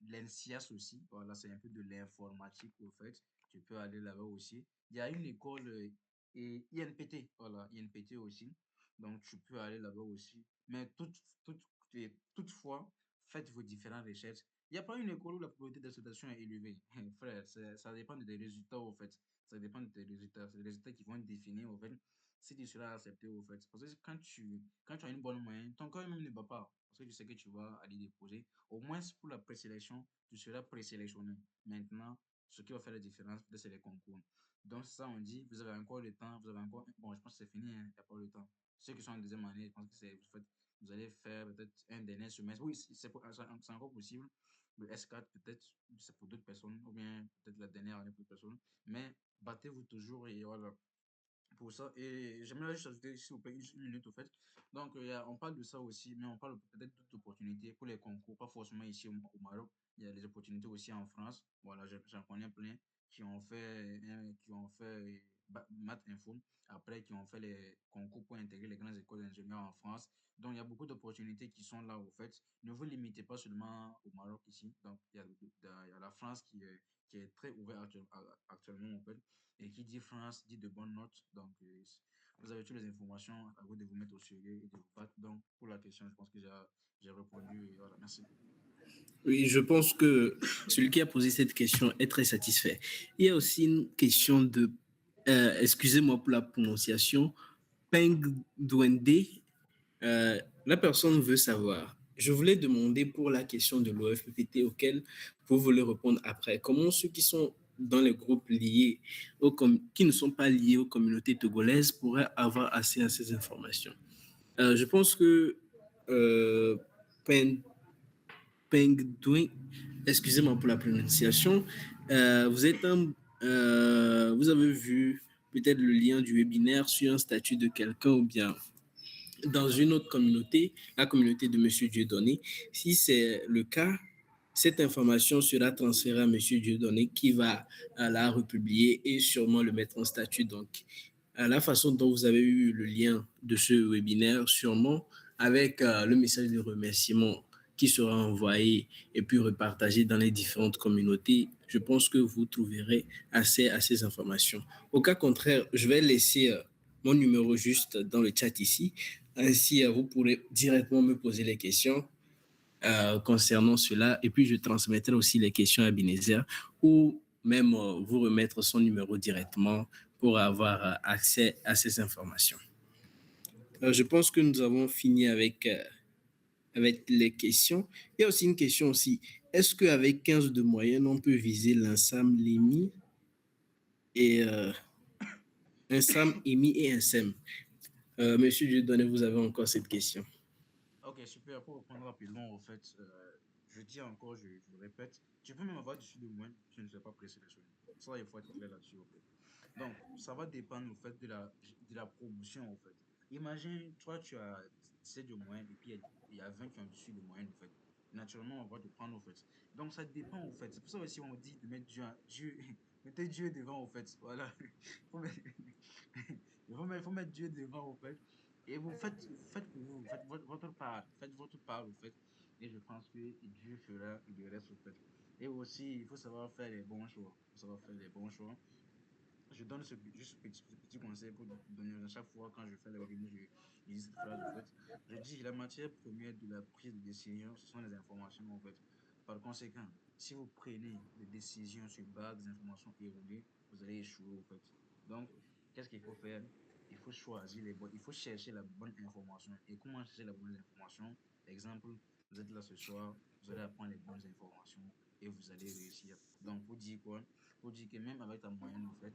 l'ENSIAS aussi, voilà, c'est un peu de l'informatique, en fait. Tu peux aller là-bas aussi. Il y a une école INPT, voilà, INPT aussi. Donc, tu peux aller là-bas aussi. Mais toutefois, faites vos différentes recherches. Il n'y a pas une école où la probabilité d'acceptation est élevée. Frère, ça dépend des résultats, au fait. Ça dépend de tes résultats. C'est les résultats qui vont définir, au fait, si tu seras accepté, au fait. Parce que quand tu as une bonne moyenne, ton corps même ne bat pas. Parce que tu sais que tu vas aller déposer. Au moins, pour la présélection, tu seras présélectionné. Maintenant, ce qui va faire la différence, peut-être, c'est les concours. Donc, ça, on dit, vous avez encore le temps, vous avez encore. Bon, je pense que c'est fini, hein, il n'y a pas le temps. Ceux qui sont en deuxième année, je pense que vous allez faire peut-être un dernier semestre. Oui, c'est encore possible. Le S4, peut-être, c'est pour d'autres personnes, ou bien peut-être la dernière année pour d'autres personnes. Mais battez-vous toujours et voilà pour ça. Et j'aimerais juste ajouter, s'il vous plaît, une minute au fait. Donc, on parle de ça aussi, mais on parle peut-être d'autres opportunités pour les concours, pas forcément ici au Maroc. Il y a des opportunités aussi en France. Voilà, j'en connais plein qui ont fait Math Info, après qui ont fait les concours pour intégrer les grandes écoles d'ingénieurs en France. Donc, il y a beaucoup d'opportunités qui sont là, au fait. Ne vous limitez pas seulement au Maroc ici. Donc, il y a la France qui est très ouverte actuellement, en fait. Et qui dit France dit de bonnes notes. Donc, vous avez toutes les informations. À vous de vous mettre au sérieux et de vous battre. Donc, pour la question, je pense que j'ai répondu. Et voilà, merci. Oui, je pense que celui qui a posé cette question est très satisfait. Il y a aussi une question de, excusez-moi pour la prononciation, Peng Duende. La personne veut savoir. Je voulais demander pour la question de l'OFPPT auquel vous voulez répondre après. Comment ceux qui sont dans les groupes liés, qui ne sont pas liés aux communautés togolaises pourraient avoir accès à ces informations? Je pense que euh, Peng Pengduin, excusez-moi pour la prononciation, vous avez vu peut-être le lien du webinaire sur un statut de quelqu'un ou bien dans une autre communauté, la communauté de Monsieur Dieudonné. Si c'est le cas, cette information sera transférée à Monsieur Dieudonné qui va la republier et sûrement le mettre en statut. Donc, la façon dont vous avez eu le lien de ce webinaire, sûrement avec le message de remerciement qui sera envoyé et puis repartagé dans les différentes communautés, je pense que vous trouverez assez à ces informations. Au cas contraire, je vais laisser mon numéro juste dans le chat ici. Ainsi, vous pourrez directement me poser les questions concernant cela et puis je transmettrai aussi les questions à Ebenezer ou même vous remettre son numéro directement pour avoir accès à ces informations. Je pense que nous avons fini avec les questions. Il y a aussi une question aussi. Est-ce qu'avec 15 de moyenne, on peut viser l'INSAM, l'EMI et INSAM, EMI et INSEM? Monsieur Dieudonné, vous avez encore cette question. Ok, super. Pour reprendre rapidement, en fait, je dis encore, je le répète, tu peux même avoir dessus de moins, tu ne seras pas présélectionné. Ça, il faut être clair là-dessus, en fait. Donc, ça va dépendre, en fait, de la promotion, en fait. Imagine, toi, tu as 17 de moyenne et puis il y a 20 qui ont dessus de moyenne, en fait. Naturellement, on va te prendre, en fait. Donc, ça dépend, en fait. C'est pour ça aussi on dit de mettre Dieu, mettez Dieu devant, en fait. Voilà. Faut mettre- faut mettre Dieu devant, en fait. Et faites pour vous, faites votre part, en fait. Et je pense que Dieu fera le reste, en fait. Et aussi, il faut savoir faire les bons choix. Il faut savoir faire les bons choix. Je donne juste ce petit conseil pour donner à chaque fois quand je fais les webinaires, je dis cette phrase en fait. Je dis la matière première de la prise de décision, ce sont les informations en fait. Par conséquent, si vous prenez des décisions sur base des informations erronées, vous allez échouer en fait. Donc, qu'est-ce qu'il faut faire? Il faut choisir les bonnes, il faut chercher la bonne information. Et comment chercher la bonne information? Exemple, vous êtes là ce soir, vous allez apprendre les bonnes informations et vous allez réussir. Donc, vous dites quoi? Vous dites que même avec ta moyenne, en fait,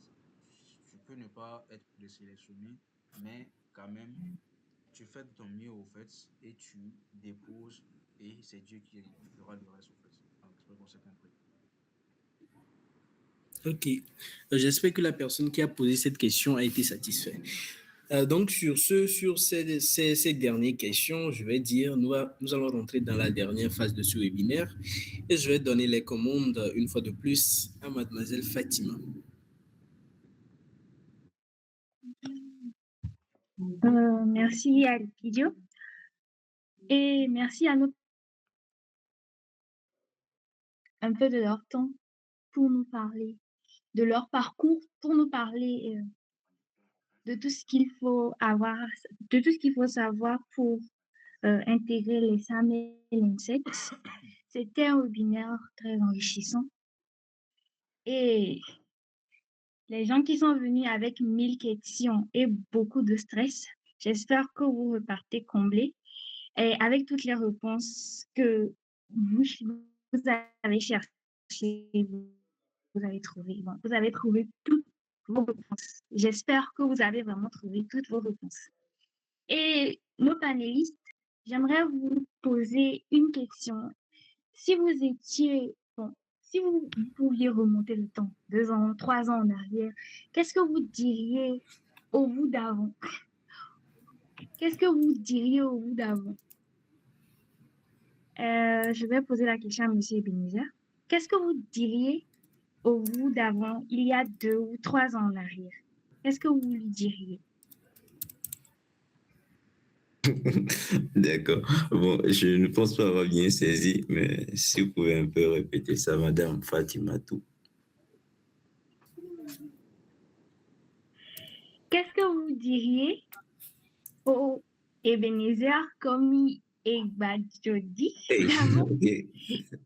tu peux ne pas être présélectionné, mais quand même, tu fais de ton mieux, au fait, et tu déposes, et c'est Dieu qui fera le reste, au fait. Donc, j'espère qu'on s'est compris. Ok. J'espère que la personne qui a posé cette question a été satisfaite. Donc, sur ces dernières questions, je vais dire, nous allons rentrer dans la dernière phase de ce webinaire et je vais donner les commandes une fois de plus à mademoiselle Fatima. Merci à Lidio et merci à nous un peu de leur temps pour nous parler, de leur parcours, pour nous parler de tout ce qu'il faut avoir, de tout ce qu'il faut savoir pour intégrer les SAM et l'INSET. C'était un webinaire très enrichissant. Et les gens qui sont venus avec 1000 questions et beaucoup de stress, j'espère que vous repartez comblés et avec toutes les réponses que vous avez cherchées, vous avez trouvé. Bon, vous avez trouvé toutes vos réponses. J'espère que vous avez vraiment trouvé toutes vos réponses. Et nos panélistes, j'aimerais vous poser une question. Si vous pouviez remonter le temps, 2 ans, 3 ans en arrière, qu'est-ce que vous diriez au vous d'avant? Qu'est-ce que vous diriez au vous d'avant? Je vais poser la question à M. Ebenezer. Qu'est-ce que vous diriez au vous d'avant, il y a 2 ou 3 ans en arrière? Qu'est-ce que vous lui diriez? D'accord. Bon, je ne pense pas avoir bien saisi, mais si vous pouvez un peu répéter ça, Madame Fatima Tou. Qu'est-ce que vous diriez au Ebenezer Komi Egbadjodi d'avant? Okay.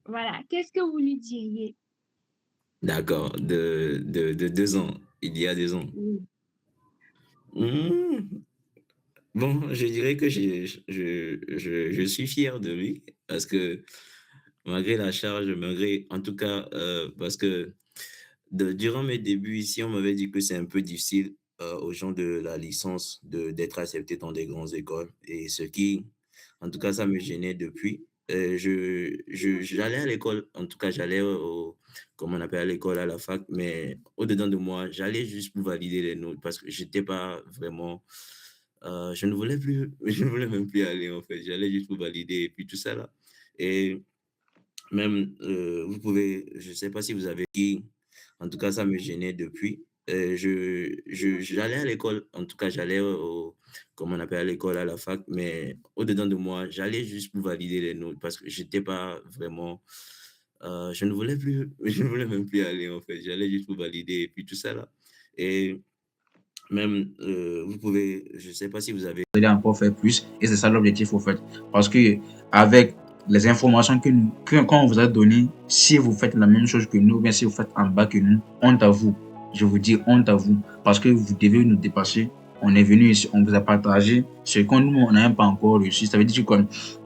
Voilà, qu'est-ce que vous lui diriez? D'accord, de 2 ans, il y a 2 ans. Oui. Bon, je dirais que je suis fier de lui parce que malgré la charge, malgré, en tout cas, parce que durant mes débuts ici, on m'avait dit que c'est un peu difficile aux gens de la licence d'être acceptés dans des grandes écoles. Et ce qui, en tout cas, ça me gênait depuis. J'allais à l'école, en tout cas, j'allais comme on appelle à l'école, à la fac, mais au-dedans de moi, j'allais juste pour valider les notes parce que j'étais pas vraiment. Je ne voulais même plus aller en fait. J'allais juste pour valider et puis tout ça là. Et même, vous pouvez, je ne sais pas si vous avez qui, en tout cas, ça me gênait depuis. J'allais à l'école, en tout cas, j'allais comme on appelle à l'école, à la fac, mais au-dedans de moi, j'allais juste pour valider les notes parce que j'étais pas vraiment. Je ne voulais même plus aller en fait. J'allais juste pour valider et puis tout ça là. Et même, vous pouvez, je ne sais pas si vous avez. Vous allez encore faire plus et c'est ça l'objectif au fait. Parce que avec les informations qu'on vous a données, si vous faites la même chose que nous, ou bien si vous faites en bas que nous, honte à vous. Je vous dis honte à vous parce que vous devez nous dépasser. On est venu ici, on vous a partagé ce qu'on nous, on n'a même pas encore reçu. Ça veut dire que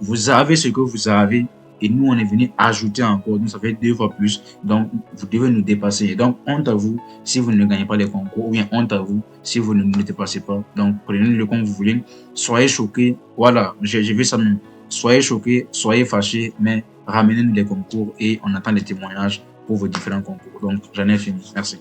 vous avez ce que vous avez et nous, on est venu ajouter encore. Donc, ça fait 2 fois plus. Donc, vous devez nous dépasser. Donc, honte à vous si vous ne gagnez pas les concours ou bien honte à vous si vous ne nous dépassez pas. Donc, prenez-le comme vous voulez. Soyez choqués. Voilà, j'ai vu ça même. Soyez choqués, soyez fâchés, mais ramenez-nous les concours et on attend les témoignages pour vos différents concours. Donc, j'en ai fini. Merci.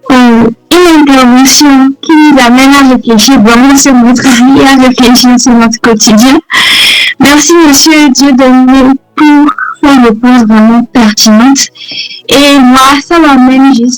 Une intervention qui nous amène à réfléchir vraiment sur notre vie et à réfléchir sur notre quotidien. Merci, Monsieur Dieudonné, pour ces réponses vraiment pertinentes. Et moi, ça m'amène juste